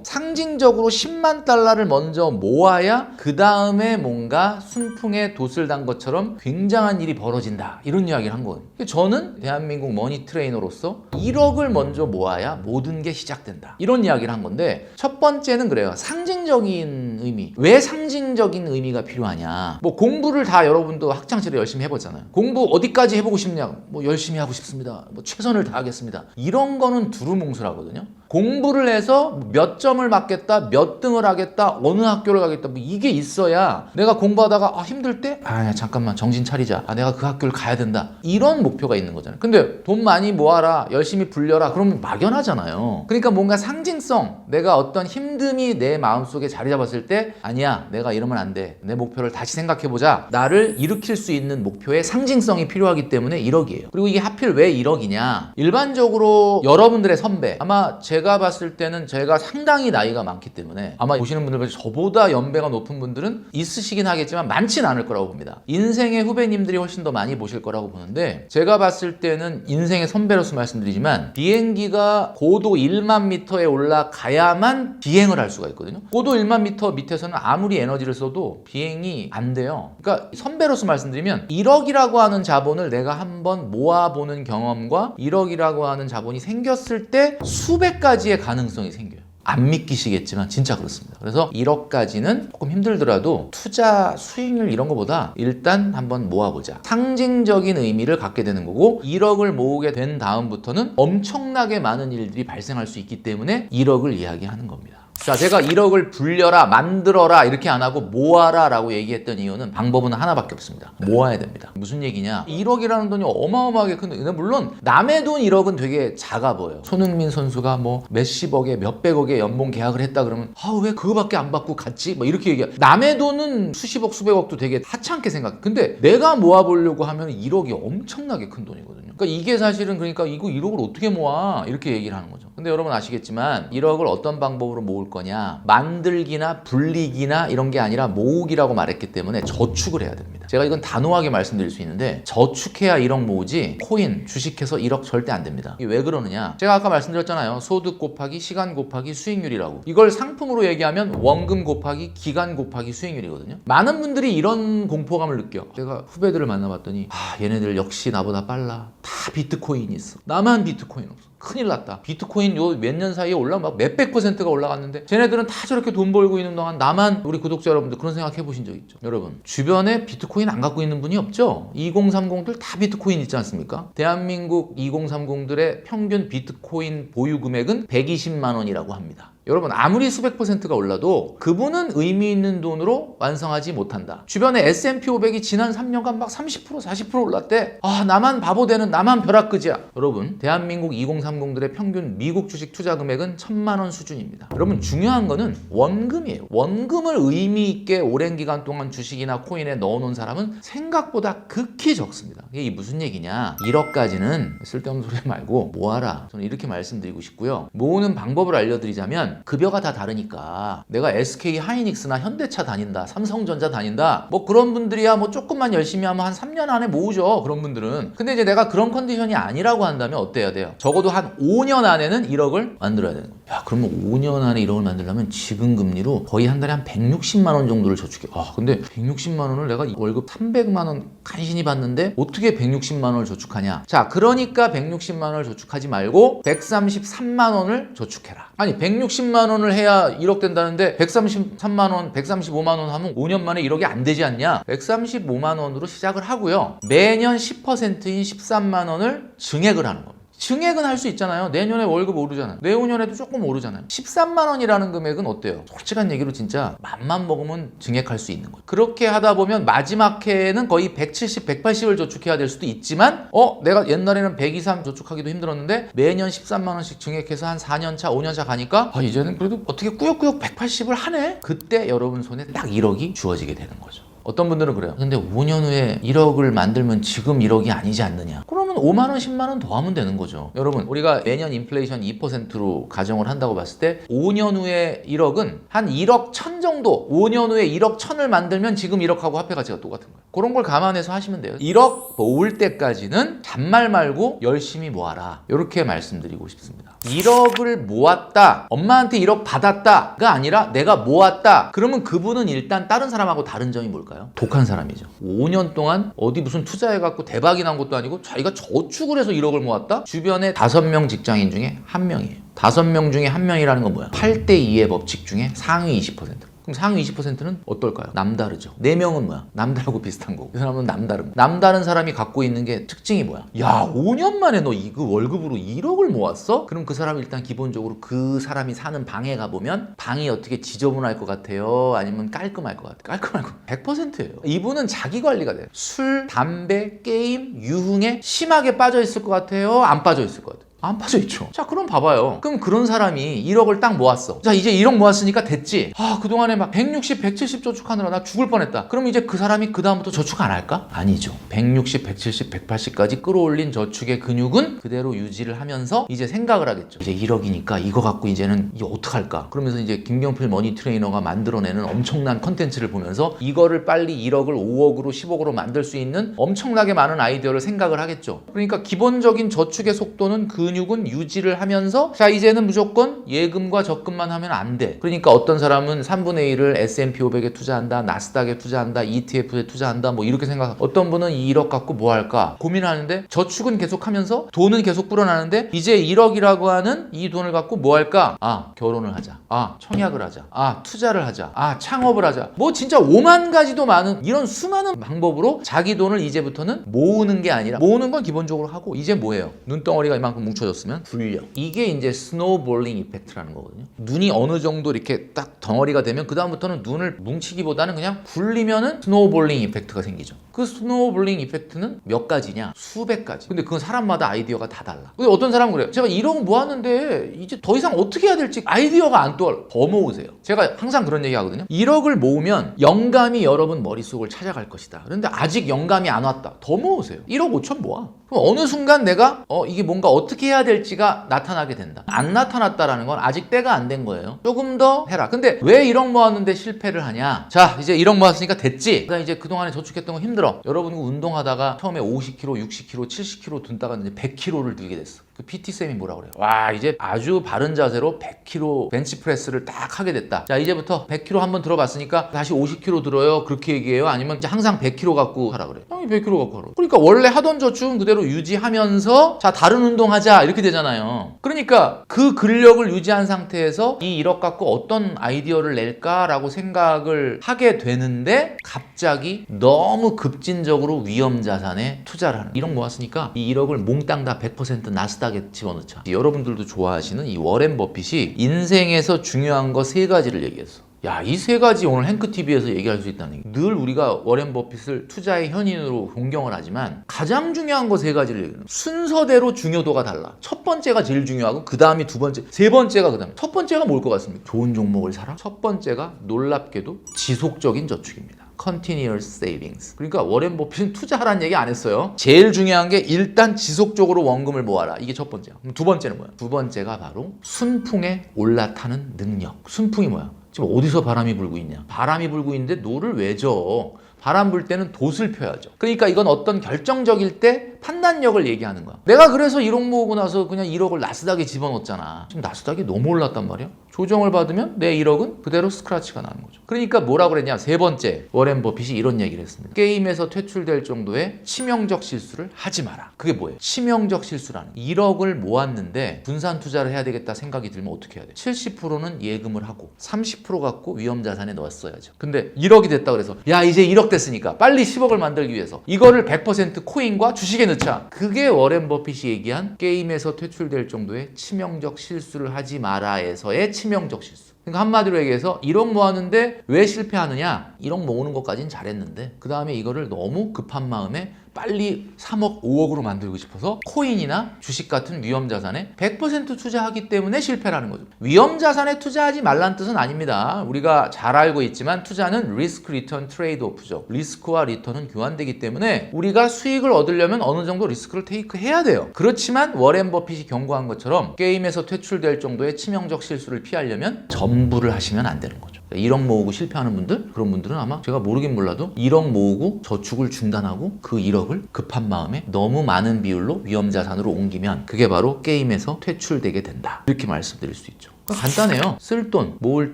상징적으로 10만 달러를 먼저 모아야 그 다음에 뭔가 순풍에 돛을 단 것처럼 굉장한 일이 벌어진다. 이런 이야기를 한 거예요. 저는 대한민국 머니 트레이너로서 1억을 먼저 모아야 모든 게 시작된다. 이런 이야기를 한 건데 첫 번째는 그래요. 상징적인 의미. 왜 상징적인 의미가 필요하냐. 뭐 공부를 다 여러분도 학창시절에 열심히 해보잖아요. 공부 어디까지 해보고 싶냐. 뭐 열심히 하고 싶습니다. 뭐 최선을 다하겠습니다. 이런 거는 두루뭉술하거든요. 공부를 해서 몇 점을 맞겠다, 몇 등을 하겠다, 어느 학교를 가겠다, 뭐 이게 있어야 내가 공부하다가 힘들 때 잠깐만 정신 차리자. 내가 그 학교를 가야 된다. 이런 목표가 있는 거잖아요. 근데 돈 많이 모아라, 열심히 불려라. 그러면 막연하잖아요. 그러니까 뭔가 상징성, 내가 어떤 힘듦이 내 마음속에 자리 잡았을 때 아니야, 내가 이러면 안 돼. 내 목표를 다시 생각해보자. 나를 일으킬 수 있는 목표의 상징성이 필요하기 때문에 1억이에요. 그리고 이게 하필 왜 1억이냐? 일반적으로 여러분들의 선배, 아마 제가 봤을 때는 제가 상당히 나이가 많기 때문에 아마 보시는 분들 중에 저보다 연배가 높은 분들은 있으시긴 하겠지만 많진 않을 거라고 봅니다. 인생의 후배님들이 훨씬 더 많이 보실 거라고 보는데 제가 봤을 때는 인생의 선배로서 말씀드리지만 비행기가 고도 1만 미터에 올라가야만 비행을 할 수가 있거든요. 고도 1만 미터 밑에서는 아무리 에너지를 써도 비행이 안 돼요. 그러니까 선배로서 말씀드리면 1억이라고 하는 자본을 내가 한번 모아보는 경험과 1억이라고 하는 자본이 생겼을 때 수백 가지의 가능성이 생겨요. 안 믿기시겠지만 진짜 그렇습니다. 그래서 1억까지는 조금 힘들더라도 투자 수익률 이런 거보다 일단 한번 모아보자. 상징적인 의미를 갖게 되는 거고 1억을 모으게 된 다음부터는 엄청나게 많은 일들이 발생할 수 있기 때문에 1억을 이야기하는 겁니다. 자, 제가 1억을 불려라, 만들어라 이렇게 안 하고 모아라 라고 얘기했던 이유는 방법은 하나밖에 없습니다. 모아야 됩니다. 무슨 얘기냐? 1억이라는 돈이 어마어마하게 큰 돈인데 물론 남의 돈 1억은 되게 작아 보여요. 손흥민 선수가 뭐 몇십억에 몇백억에 연봉 계약을 했다 그러면 왜 그거밖에 안 받고 갔지? 뭐 이렇게 얘기해. 남의 돈은 수십억 수백억도 되게 하찮게 생각해. 근데 내가 모아보려고 하면 1억이 엄청나게 큰 돈이거든요. 그러니까 이게 사실은 그러니까 이거 1억을 어떻게 모아? 이렇게 얘기를 하는 거죠. 근데 여러분 아시겠지만 1억을 어떤 방법으로 모을 거냐? 만들기나 불리기나 이런 게 아니라 모으기라고 말했기 때문에 저축을 해야 됩니다. 제가 이건 단호하게 말씀드릴 수 있는데 저축해야 1억 모으지 코인, 주식해서 1억 절대 안 됩니다. 이게 왜 그러느냐? 제가 아까 말씀드렸잖아요. 소득 곱하기 시간 곱하기 수익률이라고. 이걸 상품으로 얘기하면 원금 곱하기 기간 곱하기 수익률이거든요. 많은 분들이 이런 공포감을 느껴. 제가 후배들을 만나봤더니 얘네들 역시 나보다 빨라. 다 비트코인이 있어. 나만 비트코인 없어. 큰일 났다. 비트코인 요 몇 년 사이에 막 몇백 %가 올라갔는데 쟤네들은 다 저렇게 돈 벌고 있는 동안 나만 우리 구독자 여러분들 그런 생각 해보신 적 있죠? 여러분 주변에 비트코인 안 갖고 있는 분이 없죠? 2030들 다 비트코인 있지 않습니까? 대한민국 2030들의 평균 비트코인 보유 금액은 120만 원이라고 합니다. 여러분 아무리 수백 %가 올라도 그분은 의미 있는 돈으로 완성하지 못한다. 주변에 S&P 500이 지난 3년간 막 30% 40% 올랐대. 나만 바보 되는 나만 벼락끄지야. 여러분 대한민국 2030들의 평균 미국 주식 투자 금액은 1,000만 원 수준입니다. 여러분 중요한 거는 원금이에요. 원금을 의미 있게 오랜 기간 동안 주식이나 코인에 넣어놓은 사람은 생각보다 극히 적습니다. 이게 무슨 얘기냐? 1억까지는 쓸데없는 소리 말고 모아라. 저는 이렇게 말씀드리고 싶고요. 모으는 방법을 알려드리자면 급여가 다 다르니까 내가 SK 하이닉스나 현대차 다닌다, 삼성전자 다닌다, 뭐 그런 분들이야 뭐 조금만 열심히 하면 한 3년 안에 모으죠. 그런 분들은. 근데 이제 내가 그런 컨디션이 아니라고 한다면 어때야 돼요? 적어도 한 5년 안에는 1억을 만들어야 되는 거예요. 야, 그러면 5년 안에 1억을 만들려면 지금 금리로 거의 한 달에 한 160만 원 정도를 저축해. 근데 160만 원을 내가 월급 300만 원 간신히 받는데 어떻게 160만 원을 저축하냐? 자, 그러니까 160만 원을 저축하지 말고 133만 원을 저축해라. 아니, 160만 원을 해야 1억 된다는데 133만 원, 135만 원 하면 5년 만에 1억이 안 되지 않냐? 135만 원으로 시작을 하고요. 매년 10%인 13만 원을 증액을 하는 겁니다. 증액은 할 수 있잖아요. 내년에 월급 오르잖아요. 내후년에도 조금 오르잖아요. 13만 원이라는 금액은 어때요? 솔직한 얘기로 진짜 맘만 먹으면 증액할 수 있는 거예요. 그렇게 하다 보면 마지막 해에는 거의 170, 180을 저축해야 될 수도 있지만 내가 옛날에는 100 이상 저축하기도 힘들었는데 매년 13만 원씩 증액해서 한 4년 차, 5년 차 가니까 이제는 그래도 어떻게 꾸역꾸역 180을 하네? 그때 여러분 손에 딱 1억이 주어지게 되는 거죠. 어떤 분들은 그래요. 근데 5년 후에 1억을 만들면 지금 1억이 아니지 않느냐. 그러면 5만 원, 10만 원 더 하면 되는 거죠. 여러분, 우리가 매년 인플레이션 2%로 가정을 한다고 봤을 때 5년 후에 1억은 한 1억 1천 정도, 5년 후에 1억 1천을 만들면 지금 1억하고 화폐 가치가 똑같은 거예요. 그런 걸 감안해서 하시면 돼요. 1억 모을 때까지는 잔말 말고 열심히 모아라. 이렇게 말씀드리고 싶습니다. 1억을 모았다, 엄마한테 1억 받았다가 아니라 내가 모았다. 그러면 그분은 일단 다른 사람하고 다른 점이 뭘까요? 독한 사람이죠. 5년 동안 어디 무슨 투자해갖고 대박이 난 것도 아니고 자기가 저축을 해서 1억을 모았다? 주변에 5명 직장인 중에 1명이에요. 5명 중에 1명이라는 건 뭐야? 8대2의 법칙 중에 상위 20%. 그럼 상위 20%는 어떨까요? 남다르죠. 4명은 뭐야? 남들하고 비슷한 거고. 이 사람은 남다른 거. 남다른 사람이 갖고 있는 게 특징이 뭐야? 야, 5년 만에 너 이거 월급으로 1억을 모았어? 그럼 그 사람은 일단 기본적으로 그 사람이 사는 방에 가보면 방이 어떻게 지저분할 것 같아요? 아니면 깔끔할 것 같아요? 깔끔할 것 같아요. 100%예요. 이분은 자기 관리가 돼요. 술, 담배, 게임, 유흥에 심하게 빠져 있을 것 같아요? 안 빠져 있을 것 같아요? 안 빠져 있죠. 자, 그럼 봐봐요. 그럼 그런 사람이 1억을 딱 모았어. 자, 이제 1억 모았으니까 됐지. 그동안에 막 160, 170 저축하느라 나 죽을 뻔했다. 그럼 이제 그 사람이 그 다음부터 저축 안 할까? 아니죠. 160, 170, 180까지 끌어올린 저축의 근육은 그대로 유지를 하면서 이제 생각을 하겠죠. 이제 1억이니까 이거 갖고 이제는 이거 어떡할까? 그러면서 이제 김경필 머니 트레이너가 만들어내는 엄청난 컨텐츠를 보면서 이거를 빨리 1억을 5억으로 10억으로 만들 수 있는 엄청나게 많은 아이디어를 생각을 하겠죠. 그러니까 기본적인 저축의 속도는 근육은 유지를 하면서 자, 이제는 무조건 예금과 적금만 하면 안 돼. 그러니까 어떤 사람은 3분의 1을 S&P 500에 투자한다, 나스닥에 투자한다, ETF에 투자한다, 뭐 이렇게 생각하고, 어떤 분은 이 1억 갖고 뭐 할까 고민하는데 저축은 계속하면서 돈은 계속 불어나는데 이제 1억이라고 하는 이 돈을 갖고 뭐 할까? 결혼을 하자, 청약을 하자, 투자를 하자, 창업을 하자, 뭐 진짜 5만 가지도 많은 이런 수많은 방법으로 자기 돈을 이제부터는 모으는 게 아니라, 모으는 건 기본적으로 하고 이제 뭐예요? 눈덩어리가 이만큼 뭉쳐졌으면 굴려. 이게 이제 스노우볼링 이펙트라는 거거든요. 눈이 어느 정도 이렇게 딱 덩어리가 되면 그 다음부터는 눈을 뭉치기보다는 그냥 굴리면은 스노우볼링 이펙트가 생기죠. 그 스노우볼링 이펙트는 몇 가지냐? 수백 가지. 근데 그건 사람마다 아이디어가 다 달라. 근데 어떤 사람은 그래요. 제가 1억 모았는데 이제 더 이상 어떻게 해야 될지 아이디어가 안 떠올라. 더 모으세요. 제가 항상 그런 얘기 하거든요. 1억을 모으면 영감이 여러분 머릿속을 찾아갈 것이다. 그런데 아직 영감이 안 왔다. 더 모으세요. 1억 5천 모아. 그럼 어느 순간 내가 이게 뭔가 어떻게 해야 될지가 나타나게 된다. 안 나타났다라는 건 아직 때가 안 된 거예요. 조금 더 해라. 근데 왜 1억 모았는데 실패를 하냐? 자, 이제 1억 모았으니까 됐지. 그다음 이제 그동안에 저축했던 거 힘들어. 여러분 운동하다가 처음에 50kg, 60kg, 70kg 든다가 이제 100kg를 들게 됐어. 그 PT쌤이 뭐라 그래요? 와, 이제 아주 바른 자세로 100kg 벤치프레스를 딱 하게 됐다. 자, 이제부터 100kg 한번 들어봤으니까 다시 50kg 들어요. 그렇게 얘기해요? 아니면 이제 항상 100kg 갖고 하라 그래요? 형이 100kg 갖고 하라. 그러니까 원래 하던 저축은 그대로 유지하면서 자, 다른 운동하자 이렇게 되잖아요. 그러니까 그 근력을 유지한 상태에서 이 1억 갖고 어떤 아이디어를 낼까라고 생각을 하게 되는데 갑자기 너무 급진적으로 위험 자산에 투자를 하는. 1억 모았으니까 이 1억을 몽땅 다 100% 나스닥 집어넣자. 여러분들도 좋아하시는 이 워렌 버핏이 인생에서 중요한 거 3가지를 얘기했어. 야, 이 3가지 오늘 행크TV에서 얘기할 수 있다는 얘기. 늘 우리가 워렌 버핏을 투자의 현인으로 존경을 하지만 가장 중요한 거 3가지를 얘기해요. 순서대로 중요도가 달라. 첫 번째가 제일 중요하고 그 다음이 두 번째, 세 번째가 그 다음에. 첫 번째가 뭘 것 같습니까? 좋은 종목을 사라. 첫 번째가 놀랍게도 지속적인 저축입니다. Continuous savings. 그러니까 워렌 버핏은 투자하라는 얘기 안 했어요. 제일 중요한 게 일단 지속적으로 원금을 모아라. 이게 첫 번째야. 그럼 두 번째는 뭐야? 두 번째가 바로 순풍에 올라타는 능력. 순풍이 뭐야? 지금 어디서 바람이 불고 있냐? 바람이 불고 있는데 노를 왜 줘? 바람 불 때는 돛을 펴야죠. 그러니까 이건 어떤 결정적일 때 판단력을 얘기하는 거야. 내가 그래서 1억 모으고 나서 그냥 1억을 나스닥에 집어넣었잖아. 지금 나스닥이 너무 올랐단 말이야. 조정을 받으면 내 1억은 그대로 스크래치가 나는 거죠. 그러니까 뭐라 그랬냐? 세 번째, 워렌 버핏이 이런 얘기를 했습니다. 게임에서 퇴출될 정도의 치명적 실수를 하지 마라. 그게 뭐예요? 치명적 실수라는 1억을 모았는데 분산 투자를 해야 되겠다 생각이 들면 어떻게 해야 돼? 70%는 예금을 하고 30% 갖고 위험자산에 넣었어야죠. 근데 1억이 됐다 그래서 야 이제 1억 됐으니까 빨리 10억을 만들기 위해서 이거를 100% 코인과 주식에 넣자. 그게 워렌 버핏이 얘기한 게임에서 퇴출될 정도의 치명적 실수를 하지 마라에서의 치명적 실수. 그러니까 한마디로 얘기해서 1억 모았는데 왜 실패하느냐? 1억 모으는 것까지는 잘했는데 그 다음에 이거를 너무 급한 마음에 빨리 3억, 5억으로 만들고 싶어서 코인이나 주식 같은 위험자산에 100% 투자하기 때문에 실패라는 거죠. 위험자산에 투자하지 말라는 뜻은 아닙니다. 우리가 잘 알고 있지만 투자는 리스크 리턴 트레이드 오프죠. 리스크와 리턴은 교환되기 때문에 우리가 수익을 얻으려면 어느 정도 리스크를 테이크 해야 돼요. 그렇지만 워렌 버핏이 경고한 것처럼 게임에서 퇴출될 정도의 치명적 실수를 피하려면 전부를 하시면 안 되는 거죠. 1억 모으고 실패하는 분들, 그런 분들은 아마 제가 모르긴 몰라도 1억 모으고 저축을 중단하고 그 1억을 급한 마음에 너무 많은 비율로 위험자산으로 옮기면 그게 바로 게임에서 퇴출되게 된다. 이렇게 말씀드릴 수 있죠. 간단해요. 쓸 돈, 모을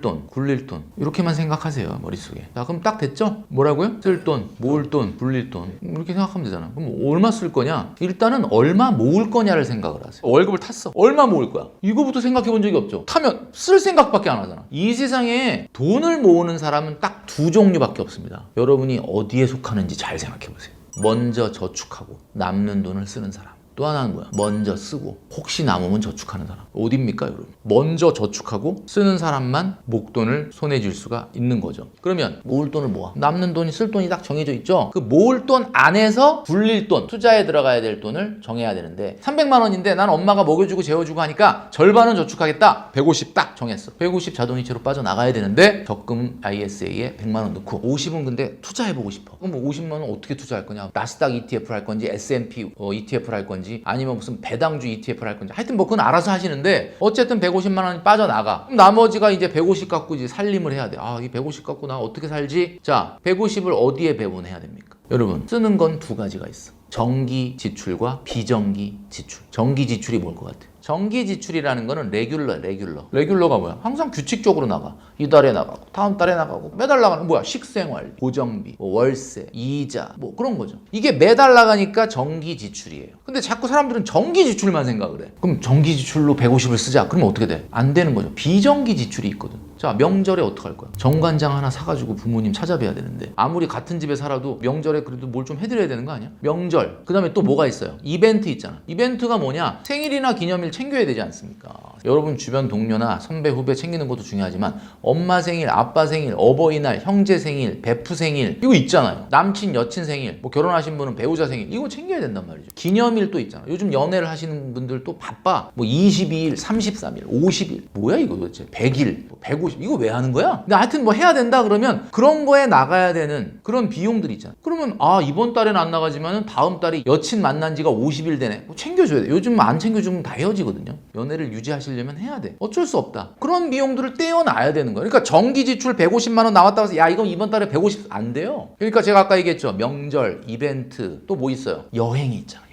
돈, 굴릴 돈 이렇게만 생각하세요. 머릿속에. 자 그럼 딱 됐죠? 뭐라고요? 쓸 돈, 모을 돈, 굴릴 돈 이렇게 생각하면 되잖아. 그럼 얼마 쓸 거냐? 일단은 얼마 모을 거냐를 생각을 하세요. 월급을 탔어. 얼마 모을 거야? 이거부터 생각해 본 적이 없죠. 타면 쓸 생각밖에 안 하잖아. 이 세상에 돈을 모으는 사람은 딱 두 종류밖에 없습니다. 여러분이 어디에 속하는지 잘 생각해 보세요. 먼저 저축하고 남는 돈을 쓰는 사람. 또 하나는 뭐야? 먼저 쓰고 혹시 남으면 저축하는 사람. 어디입니까 여러분? 먼저 저축하고 쓰는 사람만 목돈을 손에 쥘 수가 있는 거죠. 그러면 모을 돈을 모아. 남는 돈이 쓸 돈이 딱 정해져 있죠. 그 모을 돈 안에서 굴릴 돈, 투자에 들어가야 될 돈을 정해야 되는데 300만 원인데 난 엄마가 먹여주고 재워주고 하니까 절반은 저축하겠다. 150 딱 정했어. 150 자동이체로 빠져나가야 되는데 적금 ISA에 100만 원 넣고 50은 근데 투자해보고 싶어. 그럼 50만 원 어떻게 투자할 거냐? 나스닥 ETF를 할 건지 S&P ETF를 할 건지 아니면 무슨 배당주 ETF를 할 건지 하여튼 뭐 그건 알아서 하시는데 어쨌든 150만 원이 빠져나가. 그럼 나머지가 이제 150 갖고 이제 살림을 해야 돼. 아, 이 150 갖고 나 어떻게 살지? 자, 150을 어디에 배분해야 됩니까? 여러분, 쓰는 건 두 가지가 있어. 정기 지출과 비정기 지출. 정기 지출이 뭘 것 같아요? 정기 지출이라는 거는 레귤러가 뭐야? 항상 규칙적으로 나가. 이달에 나가고 다음 달에 나가고 매달 나가는 뭐야? 식생활, 고정비, 뭐 월세, 이자 뭐 그런 거죠. 이게 매달 나가니까 정기 지출이에요. 근데 자꾸 사람들은 정기 지출만 생각을 해. 그럼 정기 지출로 150을 쓰자. 그러면 어떻게 돼? 안 되는 거죠. 비정기 지출이 있거든. 자, 명절에 어떡할 거야? 정관장 하나 사가지고 부모님 찾아뵈야 되는데 아무리 같은 집에 살아도 명절에 그래도 뭘 좀 해드려야 되는 거 아니야? 명절. 그 다음에 또 뭐가 있어요? 이벤트 있잖아. 이벤트가 뭐냐? 생일이나 기념일 챙겨야 되지 않습니까? 여러분 주변 동료나 선배 후배 챙기는 것도 중요하지만 엄마 생일, 아빠 생일, 어버이날, 형제 생일, 베프 생일 이거 있잖아요. 남친, 여친 생일, 뭐 결혼하신 분은 배우자 생일 이거 챙겨야 된단 말이죠. 기념일 또 있잖아. 요즘 연애를 하시는 분들 또 바빠. 뭐 22일, 33일, 50일 뭐야 이거 도대체 100일, 150 이거 왜 하는 거야? 근데 하여튼 뭐 해야 된다 그러면 그런 거에 나가야 되는 그런 비용들이 있잖아. 그러면 아 이번 달에는 안 나가지만은 다음 달에 여친 만난 지가 50일 되네. 뭐 챙겨줘야 돼. 요즘 안 챙겨주면 다 헤어지거든요. 연애를 유지하시려면 해야 돼. 어쩔 수 없다. 그런 비용들을 떼어놔야 되는 거예요. 그러니까 정기 지출 150만 원 나왔다고 해서 야 이거 이번 달에 150 안 돼요. 그러니까 제가 아까 얘기했죠. 명절, 이벤트 또 뭐 있어요? 여행이 있잖아.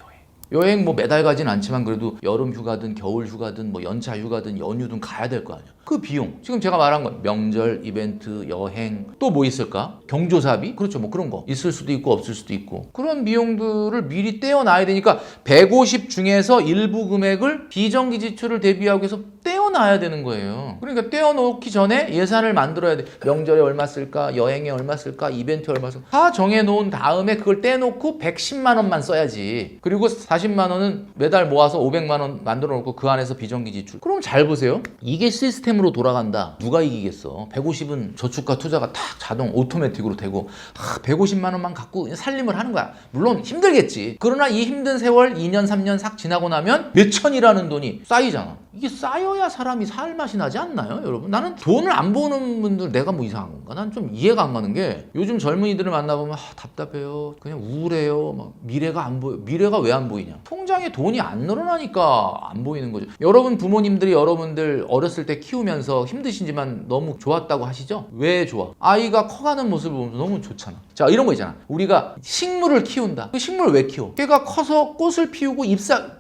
여행 뭐 매달 가진 않지만 그래도 여름 휴가든 겨울 휴가든 뭐 연차 휴가든 연휴든 가야 될 거 아니야. 그 비용 지금 제가 말한 건 명절, 이벤트, 여행 또 뭐 있을까? 경조사비? 그렇죠. 뭐 그런 거 있을 수도 있고 없을 수도 있고 그런 비용들을 미리 떼어놔야 되니까 150 중에서 일부 금액을 비정기 지출을 대비하기 위해서 떼어놔야 되는 거예요. 그러니까 떼어놓기 전에 예산을 만들어야 돼. 명절에 얼마 쓸까? 여행에 얼마 쓸까? 이벤트에 얼마 쓸까? 다 정해놓은 다음에 그걸 떼놓고 110만 원만 써야지. 그리고 40만 원은 매달 모아서 500만 원 만들어 놓고 그 안에서 비정기 지출. 그럼 잘 보세요. 이게 시스템으로 돌아간다. 누가 이기겠어? 150은 저축과 투자가 딱 자동 오토매틱으로 되고 150만 원만 갖고 살림을 하는 거야. 물론 힘들겠지. 그러나 이 힘든 세월 2년 3년 싹 지나고 나면 몇천이라는 돈이 쌓이잖아. 이게 쌓여야 사람이 살 맛이 나지 않나요, 여러분? 나는 돈을 안 버는 분들 내가 뭐 이상한 건가? 난 좀 이해가 안 가는 게 요즘 젊은이들을 만나보면 답답해요. 그냥 우울해요. 막 미래가 안 보여. 미래가 왜 안 보이냐? 통장에 돈이 안 늘어나니까 안 보이는 거죠. 여러분 부모님들이 여러분들 어렸을 때 키우면서 힘드시지만 너무 좋았다고 하시죠? 왜 좋아? 아이가 커가는 모습을 보면서 너무 좋잖아. 자, 자, 이런 거 있잖아. 우리가 식물을 키운다. 그 식물을 왜 키워? 걔가 커서 꽃을 피우고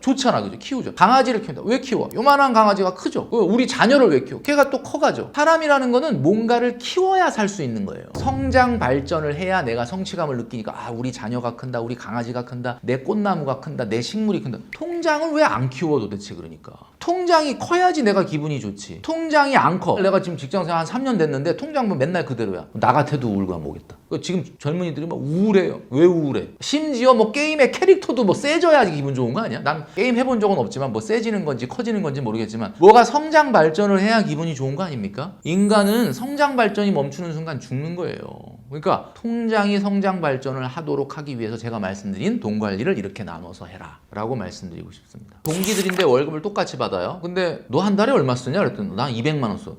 좋잖아. 그죠? 키우죠. 강아지를 키운다. 왜 키워? 요만한 강아지가 크죠. 우리 자녀를 왜 키워? 걔가 또 커가죠. 사람이라는 거는 뭔가를 키워야 살 수 있는 거예요. 성장 발전을 해야 내가 성취감을 느끼니까 아, 우리 자녀가 큰다. 우리 강아지가 큰다. 내 꽃나무가 큰다. 내 식물이 큰다. 통장을 왜 안 키워 도대체 그러니까. 통장이 커야지 내가 기분이 좋지. 통장이 안 커. 내가 지금 직장생활 한 3년 됐는데 통장 뭐 맨날 그대로야. 나 같아도 우울감 오겠다. 지금 젊은이들이 막 우울해요. 왜 우울해? 심지어 뭐 게임의 캐릭터도 뭐 세져야지 기분 좋은 거 아니야? 난 게임 해본 적은 없지만 뭐 세지는 건지 커지는 건지 모르겠지만 뭐가 성장 발전을 해야 기분이 좋은 거 아닙니까? 인간은 성장 발전이 멈추는 순간 죽는 거예요. 그러니까 통장이 성장 발전을 하도록 하기 위해서 제가 말씀드린 돈 관리를 이렇게 나눠서 해라 라고 말씀드리고 싶습니다. 동기들인데 월급을 똑같이 받아요. 근데 너 한 달에 얼마 쓰냐? 그랬더니 난 200만 원 써.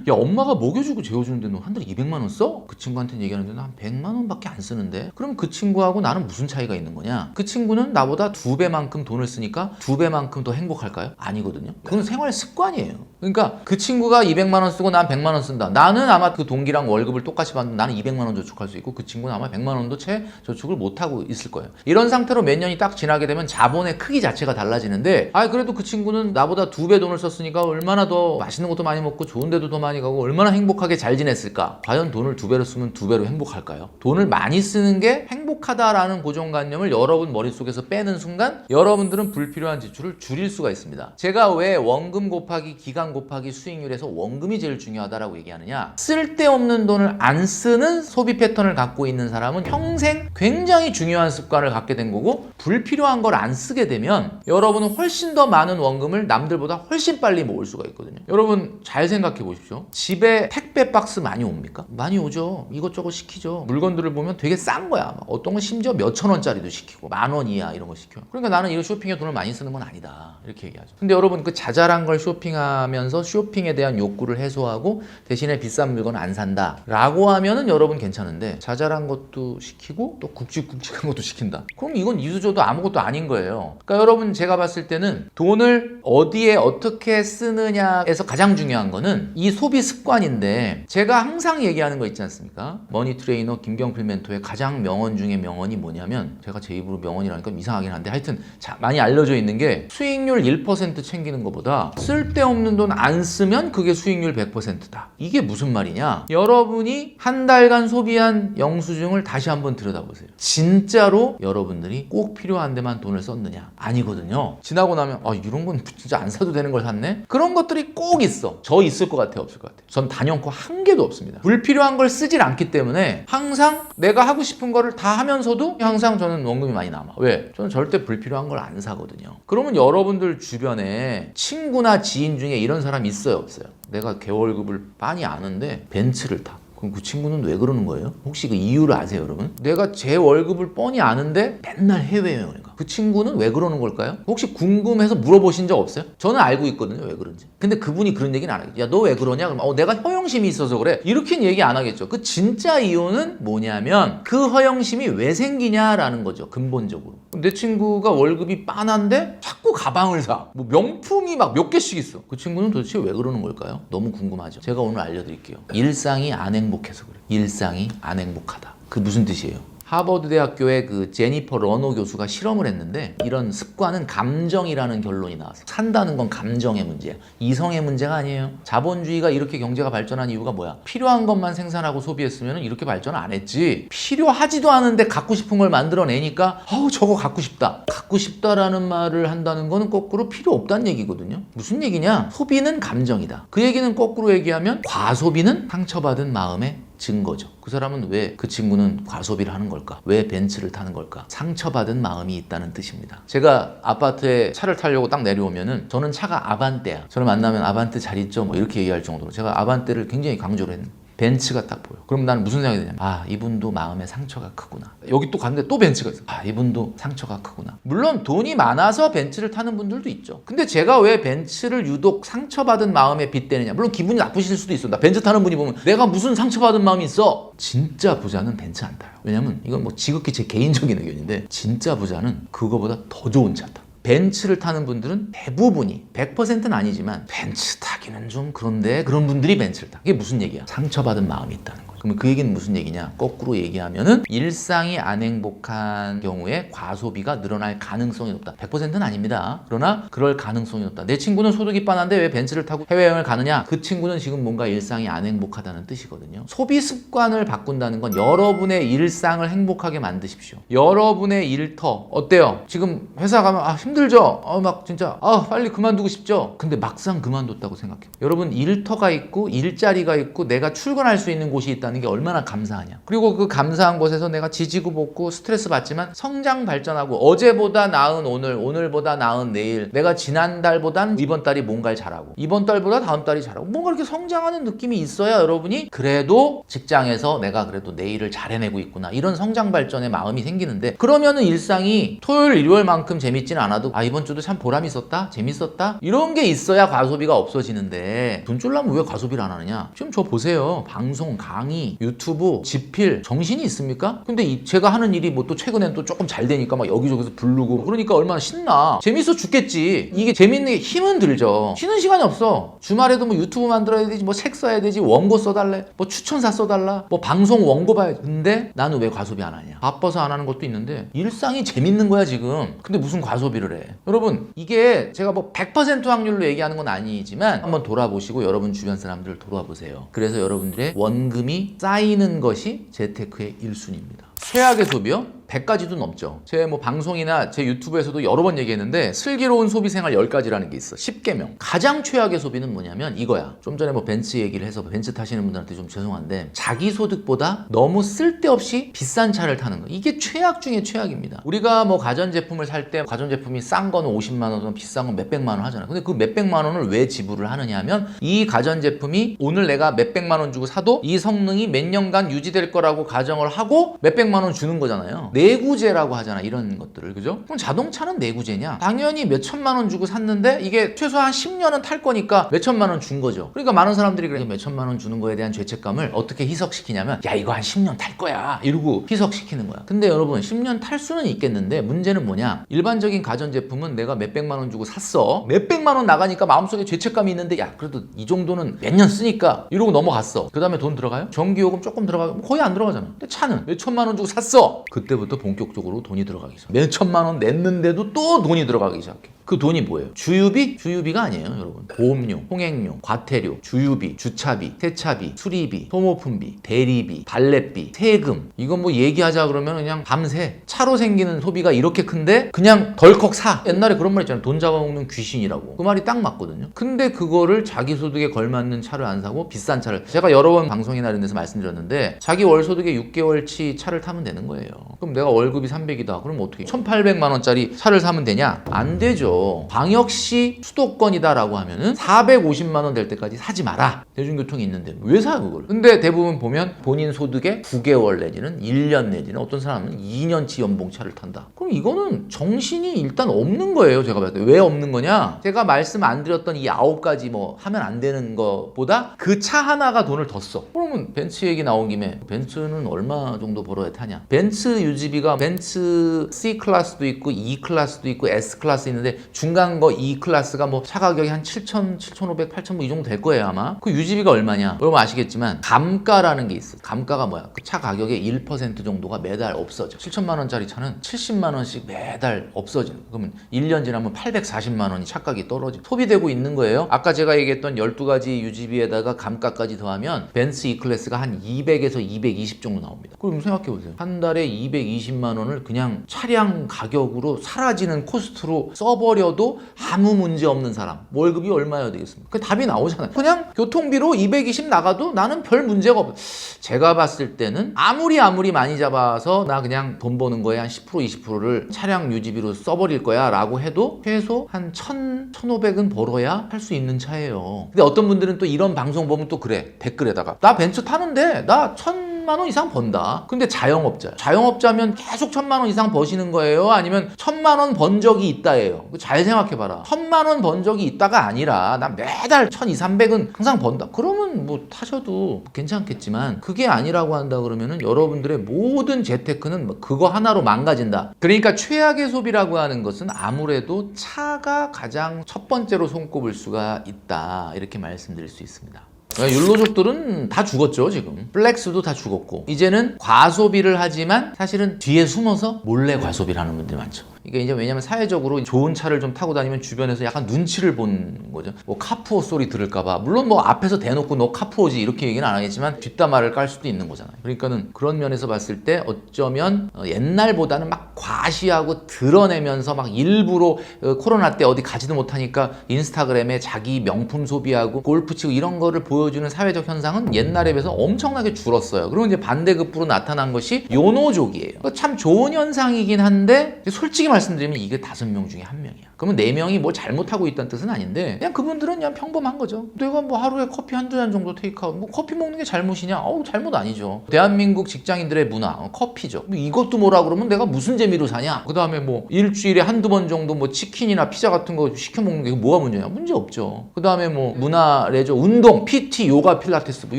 야, 엄마가 먹여주고 재워주는데 너 한 달에 200만 원 써? 그 친구한테 얘기하는데 난 100만 원밖에 안 쓰는데. 그럼 그 친구하고 나는 무슨 차이가 있는 거냐? 그 친구는 나보다 2배만큼 돈을 쓰니까 2배만큼 더 행복할까요? 아니거든요. 그건 생활 습관이에요. 그러니까 그 친구가 200만 원 쓰고 난 100만 원 쓴다. 나는 아마 그 동기랑 월급을 똑같이 받는데 나는 200만 원 저축할 수 있고 그 친구는 아마 100만 원도 채 저축을 못하고 있을 거예요. 이런 상태로 몇 년이 딱 지나게 되면 자본의 크기 자체가 달라지는데 그래도 그 친구는 나보다 2배 돈을 썼으니까 얼마나 더 맛있는 것도 많이 먹고 좋은 데도 더 많이 가고 얼마나 행복하게 잘 지냈을까? 과연 돈을 2배로 쓰면 2배로 행복할까요? 돈을 많이 쓰는 게 행복하다라는 고정관념을 여러분 머릿속에서 빼는 순간 여러분들은 불필요한 지출을 줄일 수가 있습니다. 제가 왜 원금 곱하기 기간 곱하기 수익률에서 원금이 제일 중요하다라고 얘기하느냐? 쓸데없는 돈을 안 쓰는 소비 패턴을 갖고 있는 사람은 평생 굉장히 중요한 습관을 갖게 된 거고 불필요한 걸 안 쓰게 되면 여러분은 훨씬 더 많은 원금을 남들보다 훨씬 빨리 모을 수가 있거든요. 여러분 잘 생각해 보십시오. 집에 택배 박스 많이 옵니까? 많이 오죠. 이것저것 시키죠. 물건들을 보면 되게 싼 거야. 어떤 건 심지어 몇천 원짜리도 시키고 10,000원 이하 이런 거 시켜. 그러니까 나는 이런 쇼핑에 돈을 많이 쓰는 건 아니다. 이렇게 얘기하죠. 근데 여러분 그 자잘한 걸 쇼핑하면서 쇼핑에 대한 욕구를 해소하고 대신에 비싼 물건 안 산다 라고 하면은 여러분 괜찮은데 자잘한 것도 시키고 또 굵직굵직한 것도 시킨다. 그럼 이건 이수저도 아무것도 아닌 거예요. 그러니까 여러분 제가 봤을 때는 돈을 어디에 어떻게 쓰느냐에서 가장 중요한 거는 이 소비 습관인데 제가 항상 얘기하는 거 있지 않습니까? 머니 트레이너 김경필 멘토의 가장 명언 중에 명언이 뭐냐면 제가 제 입으로 명언이라니까 이상하긴 한데 하여튼 많이 알려져 있는 게 수익률 1% 챙기는 것보다 쓸데없는 돈 안 쓰면 그게 수익률 100%다. 이게 무슨 말이냐? 여러분이 한 달간 소비한 영수증을 다시 한번 들여다보세요. 진짜로 여러분들이 꼭 필요한 데만 돈을 썼느냐? 아니거든요. 지나고 나면 이런 건 진짜 안 사도 되는 걸 샀네? 그런 것들이 꼭 있어. 저 있을 것 같아요? 없을 것 같아요? 전 단연코 한 개도 없습니다. 불필요한 걸 쓰질 않기 때문에 항상 내가 하고 싶은 거를 다 하면서도 항상 저는 원금이 많이 남아. 왜? 저는 절대 불필요한 걸 안 사거든요. 그러면 여러분들 주변에 친구나 지인 중에 이런 사람 있어요? 없어요? 내가 개월급을 많이 아는데 벤츠를 타. 그럼 그 친구는 왜 그러는 거예요? 혹시 그 이유를 아세요, 여러분? 내가 제 월급을 뻔히 아는데 맨날 해외여행을 가. 그 친구는 왜 그러는 걸까요? 혹시 궁금해서 물어보신 적 없어요? 저는 알고 있거든요, 왜 그런지. 근데 그분이 그런 얘기는 안 하겠죠. 야, 너 왜 그러냐? 그럼 내가 허영심이 있어서 그래. 이렇게는 얘기 안 하겠죠. 그 진짜 이유는 뭐냐면 그 허영심이 왜 생기냐라는 거죠, 근본적으로. 내 친구가 월급이 빤한데 자꾸 가방을 사. 뭐 명품이 막 몇 개씩 있어. 그 친구는 도대체 왜 그러는 걸까요? 너무 궁금하죠. 제가 오늘 알려드릴게요. 일상이 안 행복해서 그래. 일상이 안 행복하다. 그 무슨 뜻이에요? 하버드 대학교의 그 제니퍼 러너 교수가 실험을 했는데 이런 습관은 감정이라는 결론이 나왔어요. 산다는 건 감정의 문제야. 이성의 문제가 아니에요. 자본주의가 이렇게 경제가 발전한 이유가 뭐야? 필요한 것만 생산하고 소비했으면 이렇게 발전 안 했지. 필요하지도 않은데 갖고 싶은 걸 만들어내니까 저거 갖고 싶다. 갖고 싶다라는 말을 한다는 거는 거꾸로 필요 없다는 얘기거든요. 무슨 얘기냐? 소비는 감정이다. 그 얘기는 거꾸로 얘기하면 과소비는 상처받은 마음의 증거죠. 그 사람은 왜 그 친구는 과소비를 하는 걸까? 왜 벤츠를 타는 걸까? 상처받은 마음이 있다는 뜻입니다. 제가 아파트에 차를 타려고 딱 내려오면은 저는 차가 아반떼야. 저를 만나면 아반떼 잘 있죠? 뭐 이렇게 얘기할 정도로 제가 아반떼를 굉장히 강조를 했는데 벤츠가 딱 보여. 그럼 나는 무슨 생각이 드냐면 이분도 마음에 상처가 크구나. 여기 또 갔는데 또 벤츠가 있어. 이분도 상처가 크구나. 물론 돈이 많아서 벤츠를 타는 분들도 있죠. 근데 제가 왜 벤츠를 유독 상처받은 마음에 빗대느냐. 물론 기분이 나쁘실 수도 있어. 나 벤츠 타는 분이 보면 내가 무슨 상처받은 마음이 있어. 진짜 부자는 벤츠 안 타요. 왜냐면 이건 뭐 지극히 제 개인적인 의견인데 진짜 부자는 그거보다 더 좋은 차 타. 벤츠를 타는 분들은 대부분이 100%는 아니지만 벤츠 타기는 좀 그런데 그런 분들이 벤츠를 타. 이게 무슨 얘기야? 상처받은 마음이 있다는 거죠. 그러면 그 얘기는 무슨 얘기냐? 거꾸로 얘기하면은 일상이 안 행복한 경우에 과소비가 늘어날 가능성이 높다. 100%는 아닙니다. 그러나 그럴 가능성이 높다. 내 친구는 소득이 빠는데 왜 벤츠를 타고 해외여행을 가느냐? 그 친구는 지금 뭔가 일상이 안 행복하다는 뜻이거든요. 소비 습관을 바꾼다는 건 여러분의 일상을 행복하게 만드십시오. 여러분의 일터 어때요? 지금 회사 가면 힘들죠? 막 진짜 빨리 그만두고 싶죠? 근데 막상 그만뒀다고 생각해요. 여러분 일터가 있고 일자리가 있고 내가 출근할 수 있는 곳이 있다는 게 얼마나 감사하냐. 그리고 그 감사한 곳에서 내가 지지고 볶고 스트레스 받지만 성장 발전하고 어제보다 나은 오늘, 오늘보다 나은 내일, 내가 지난달보단 이번 달이 뭔가를 잘하고 이번 달보다 다음 달이 잘하고 뭔가 이렇게 성장하는 느낌이 있어야 여러분이 그래도 직장에서 내가 그래도 내 일을 잘 해내고 있구나 이런 성장 발전의 마음이 생기는데, 그러면은 일상이 토요일 일요일만큼 재밌지는 않아도 이번 주도 참 보람 있었다 재밌었다 이런 게 있어야 과소비가 없어지는데, 돈 줄라면 왜 과소비를 안 하느냐. 지금 저 보세요. 방송, 강의, 유튜브, 집필 정신이 있습니까? 근데 제가 하는 일이 뭐 또 최근엔 또 조금 잘 되니까 막 여기저기서 부르고 그러니까 얼마나 신나. 재밌어 죽겠지. 이게 재밌는 게 힘은 들죠. 쉬는 시간이 없어. 주말에도 뭐 유튜브 만들어야 되지, 뭐 책 써야 되지, 원고 써달래, 뭐 추천사 써달라, 뭐 방송 원고 봐야지. 근데 나는 왜 과소비 안 하냐. 바빠서 안 하는 것도 있는데 일상이 재밌는 거야 지금. 근데 무슨 과소비를 해. 여러분 이게 제가 뭐 100% 확률로 얘기하는 건 아니지만 한번 돌아보시고 여러분 주변 사람들을 돌아보세요. 그래서 여러분들의 원금이 쌓이는 것이 재테크의 1순위입니다. 최악의 소비요? 100가지도 넘죠. 제 뭐 방송이나 제 유튜브에서도 여러 번 얘기했는데 슬기로운 소비 생활 10가지라는 게 있어. 10개명. 가장 최악의 소비는 뭐냐면 이거야. 좀 전에 뭐 벤츠 얘기를 해서 벤츠 타시는 분들한테 좀 죄송한데 자기 소득보다 너무 쓸데없이 비싼 차를 타는 거. 이게 최악 중에 최악입니다. 우리가 뭐 가전제품을 살 때 가전제품이 싼 거는 50만 원, 비싼 건 몇백만 원 하잖아요. 근데 그 몇백만 원을 왜 지불을 하느냐 하면 이 가전제품이 오늘 내가 몇백만 원 주고 사도 이 성능이 몇 년간 유지될 거라고 가정을 하고 몇백만 원 주는 거잖아요. 내구재라고 하잖아 이런 것들을. 그죠? 그럼 자동차는 내구재냐? 당연히 몇천만 원 주고 샀는데 이게 최소한 10년은 탈 거니까 몇천만 원 준 거죠. 그러니까 많은 사람들이 그래 몇천만 원 주는 거에 대한 죄책감을 어떻게 희석시키냐면 야 이거 한 10년 탈 거야 이러고 희석시키는 거야. 근데 여러분 10년 탈 수는 있겠는데 문제는 뭐냐? 일반적인 가전제품은 내가 몇백만 원 주고 샀어. 몇백만 원 나가니까 마음속에 죄책감이 있는데 야 그래도 이 정도는 몇 년 쓰니까 이러고 넘어갔어. 그 다음에 돈 들어가요? 전기요금 조금 들어가고 거의 안 들어가잖아. 근데 차는 몇천만 원 주고 샀어. 그때부터 본격적으로 돈이 들어가기 시작해. 몇천만 원 냈는데도 또 돈이 들어가기 시작해. 그 돈이 뭐예요? 주유비? 주유비가 아니에요 여러분. 보험료, 통행료, 과태료, 주유비, 주차비, 세차비, 수리비, 소모품비, 대리비, 발렛비, 세금. 이건 뭐 얘기하자 그러면 그냥 밤새. 차로 생기는 소비가 이렇게 큰데 그냥 덜컥 사. 옛날에 그런 말 있잖아요. 돈 잡아먹는 귀신이라고. 그 말이 딱 맞거든요. 근데 그거를 자기 소득에 걸맞는 차를 안 사고 비싼 차를. 제가 여러 번 방송이나 이런 데서 말씀드렸는데 자기 월소득의 6개월치 차를 타면 되는 거예요. 그럼 내가 월급이 300이다. 그럼 어떻게 1,800만 원짜리 차를 사면 되냐? 안 되죠. 광역시 수도권이다라고 하면은 450만 원 될 때까지 사지 마라. 대중교통이 있는데 왜 사 그걸? 근데 대부분 보면 본인 소득의 9개월 내지는 1년 내지는 어떤 사람은 2년치 연봉차를 탄다. 그럼 이거는 정신이 일단 없는 거예요. 제가 봤을 때. 왜 없는 거냐? 제가 말씀 안 드렸던 이 9가지 뭐 하면 안 되는 거보다 그 차 하나가 돈을 더 써. 그러면 벤츠 얘기 나온 김에 벤츠는 얼마 정도 벌어야 타냐? 벤츠 유지비가 벤츠 C 클래스도 있고 E 클래스도 있고 S 클래스 있는데 중간 거 E 클래스가 뭐 차 가격이 한 7,000, 7,500, 8,000 뭐 이 정도 될 거예요 아마. 그 유지비가 얼마냐? 여러분 아시겠지만 감가라는 게 있어. 감가가 뭐야? 그 차 가격의 1% 정도가 매달 없어져. 7천만 원짜리 차는 70만 원씩 매달 없어져. 그러면 1년 지나면 840만 원이 차값이 떨어지고 소비되고 있는 거예요. 아까 제가 얘기했던 12가지 유지비에다가 감가까지 더하면 벤츠 E 클래스가 한 200에서 220 정도 나옵니다. 그럼 생각해 보세요. 한 달에 220만 원을 그냥 차량 가격으로 사라지는 코스트로 써버려도 아무 문제 없는 사람 월급이 얼마여야 되겠습니까? 그 답이 나오잖아요. 그냥 교통비로 220 나가도 나는 별 문제가 없어요. 제가 봤을 때는 아무리 많이 잡아서 나 그냥 돈 버는 거에 한 10% 20%를 차량 유지비로 써버릴 거야 라고 해도 최소 한 1,000, 1,500은 벌어야 할 수 있는 차예요. 근데 어떤 분들은 또 이런 방송 보면 또 그래. 댓글에다가 나 벤츠 타는데 나 1,000만 원 이상 번다. 근데 자영업자면 계속 1,000만 원 이상 버시는 거예요? 아니면 1,000만 원 번 적이 있다예요? 잘 생각해봐라. 1,000만 원 번 적이 있다가 아니라 나 매달 1,200, 300은 항상 번다. 그러면 뭐 타셔도 괜찮겠지만 그게 아니라고 한다 그러면은 여러분들의 모든 재테크는 그거 하나로 망가진다. 그러니까 최악의 소비라고 하는 것은 아무래도 차가 가장 첫 번째로 손꼽을 수가 있다. 이렇게 말씀드릴 수 있습니다. 율로족들은 다 죽었죠 지금. 플렉스도 다 죽었고 이제는 과소비를 하지만 사실은 뒤에 숨어서 몰래 과소비를 하는 분들이 많죠. 이게 이제 왜냐면 사회적으로 좋은 차를 좀 타고 다니면 주변에서 약간 눈치를 본 거죠. 뭐 카푸어 소리 들을까봐. 물론 뭐 앞에서 대놓고 너 카푸어지 이렇게 얘기는 안 하겠지만 뒷담화를 깔 수도 있는 거잖아요. 그러니까는 그런 면에서 봤을 때 어쩌면 옛날보다는 막 과시하고 드러내면서 막 일부러 코로나 때 어디 가지도 못하니까 인스타그램에 자기 명품 소비하고 골프 치고 이런 거를 보여주는 사회적 현상은 옛날에 비해서 엄청나게 줄었어요. 그리고 이제 반대급부로 나타난 것이 요노족이에요. 참 좋은 현상이긴 한데 솔직히 말씀드리면 이게 5명 중에 1명이야. 그러면 4명이 뭐 잘못하고 있다는 뜻은 아닌데 그냥 그분들은 그냥 평범한 거죠. 내가 뭐 하루에 커피 한두 잔 정도 테이크아웃 뭐 커피 먹는 게 잘못이냐? 잘못 아니죠. 대한민국 직장인들의 문화 커피죠. 뭐 이것도 뭐라 그러면 내가 무슨 재미로 사냐? 그 다음에 뭐 일주일에 한두 번 정도 뭐 치킨이나 피자 같은 거 시켜 먹는 게 뭐가 문제냐? 문제 없죠. 그 다음에 뭐 문화, 레저, 운동, PT, 요가, 필라테스 뭐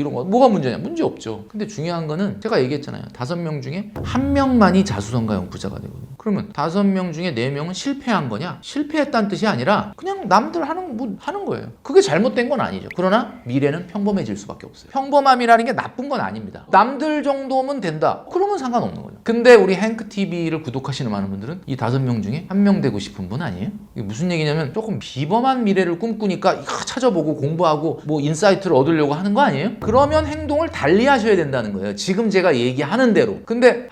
이런 거 뭐가 문제냐? 문제 없죠. 근데 중요한 거는 제가 얘기했잖아요. 5명 중에 1명만이 자수성가형 부자가 되거든요. 그러면 5명 중에 4명은 실패한 거냐? 실패했다는 뜻이 아니라 그냥 남들 하는 거예요. 그게 잘못된 건 아니죠. 그러나 미래는 평범해질 수밖에 없어요. 평범함이라는 게 나쁜 건 아닙니다. 남들 정도면 된다. 그러면 상관없는 거죠. 근데 우리 행크TV를 구독하시는 많은 분들은 이 5명 중에 1명 되고 싶은 분 아니에요? 이게 무슨 얘기냐면 조금 비범한 미래를 꿈꾸니까 이거 찾아보고 공부하고 뭐 인사이트를 얻으려고 하는 거 아니에요? 그러면 행동을 달리 하셔야 된다는 거예요. 지금 제가 얘기하는 대로. 근데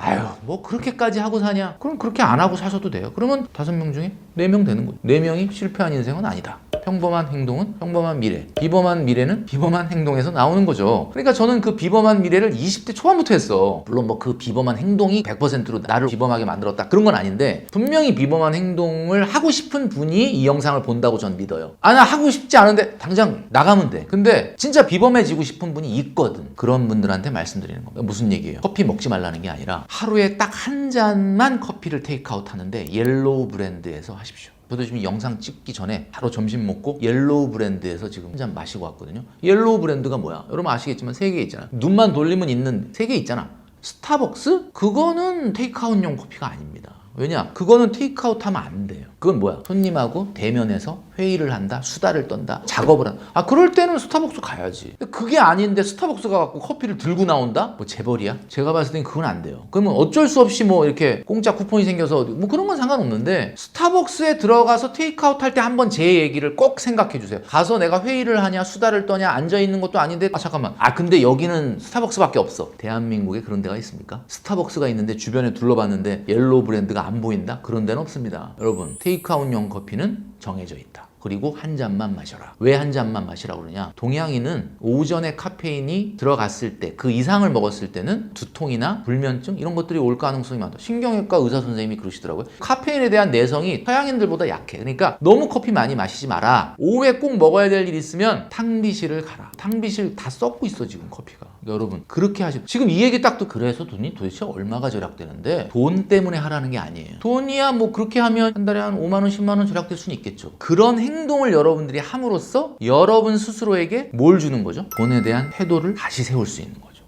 뭐 그렇게까지 하고 사냐? 그럼 그렇게 안 하고 사셔도 돼요. 그러면 5명 중에 4명 되는 거죠. 4명이 실패한 인생은 아니다. 평범한 행동은 평범한 미래, 비범한 미래는 비범한 행동에서 나오는 거죠. 그러니까 저는 그 비범한 미래를 20대 초반부터 했어. 물론 뭐 그 비범한 행동이 100%로 나를 비범하게 만들었다 그런 건 아닌데 분명히 비범한 행동을 하고 싶은 분이 이 영상을 본다고 전 믿어요. 나 하고 싶지 않은데 당장 나가면 돼. 근데 진짜 비범해지고 싶은 분이 있거든. 그런 분들한테 말씀드리는 겁니다. 무슨 얘기예요? 커피 먹지 말라는 게 아니라 하루에 딱 한 잔만 커피를 테이크아웃 하는데 옐로우 브랜드에서 하십시오. 저도 지금 영상 찍기 전에 바로 점심 먹고 옐로우 브랜드에서 지금 한 잔 마시고 왔거든요. 옐로우 브랜드가 뭐야? 여러분 아시겠지만 3개 있잖아. 눈만 돌리면 있는 3개 있잖아. 스타벅스? 그거는 테이크아웃용 커피가 아닙니다. 왜냐? 그거는 테이크아웃 하면 안 돼요. 그건 뭐야? 손님하고 대면해서 회의를 한다, 수다를 떤다, 작업을 한다. 그럴 때는 스타벅스 가야지. 근데 그게 아닌데 스타벅스 가갖고 커피를 들고 나온다? 뭐 재벌이야? 제가 봤을 땐 그건 안 돼요. 그러면 어쩔 수 없이 뭐 이렇게 공짜 쿠폰이 생겨서 뭐 그런 건 상관없는데 스타벅스에 들어가서 테이크아웃 할 때 한번 제 얘기를 꼭 생각해 주세요. 가서 내가 회의를 하냐, 수다를 떠냐, 앉아있는 것도 아닌데 잠깐만. 근데 여기는 스타벅스밖에 없어. 대한민국에 그런 데가 있습니까? 스타벅스가 있는데 주변에 둘러봤는데 옐로우 브랜드가 안 보인다? 그런 데는 없습니다. 여러분 테이크아웃용 커피는 정해져 있다. 그리고 한 잔만 마셔라. 왜 한 잔만 마시라고 그러냐? 동양인은 오전에 카페인이 들어갔을 때 그 이상을 먹었을 때는 두통이나 불면증 이런 것들이 올 가능성이 많다. 신경외과 의사 선생님이 그러시더라고요. 카페인에 대한 내성이 서양인들보다 약해. 그러니까 너무 커피 많이 마시지 마라. 오후에 꼭 먹어야 될 일 있으면 탕비실을 가라. 탕비실 다 썩고 있어 지금 커피가. 그러니까 여러분 그렇게 하시고 지금 이 얘기 딱 그래서 돈이 도대체 얼마가 절약되는데 돈 때문에 하라는 게 아니에요. 돈이야 뭐 그렇게 하면 한 달에 한 5만 원 10만 원 절약될 수는 있겠죠. 그런 행동을 여러분들이 함으로써 여러분 스스로에게 뭘 주는 거죠? 돈에 대한 태도를 다시 세울 수 있는 거죠.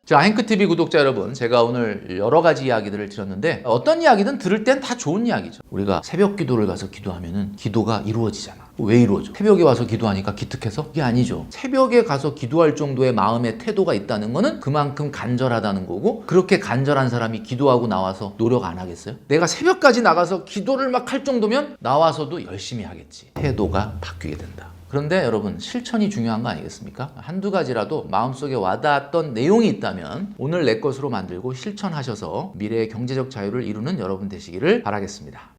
자, 행크TV 구독자 여러분, 제가 오늘 여러 가지 이야기들을 드렸는데 어떤 이야기든 들을 땐 다 좋은 이야기죠. 우리가 새벽 기도를 가서 기도하면은 기도가 이루어지잖아. 왜 이루어져? 새벽에 와서 기도하니까 기특해서? 그게 아니죠. 새벽에 가서 기도할 정도의 마음의 태도가 있다는 거는 그만큼 간절하다는 거고 그렇게 간절한 사람이 기도하고 나와서 노력 안 하겠어요? 내가 새벽까지 나가서 기도를 막 할 정도면 나와서도 열심히 하겠지. 태도가 바뀌게 된다. 그런데 여러분 실천이 중요한 거 아니겠습니까? 한두 가지라도 마음속에 와닿았던 내용이 있다면 오늘 내 것으로 만들고 실천하셔서 미래의 경제적 자유를 이루는 여러분 되시기를 바라겠습니다.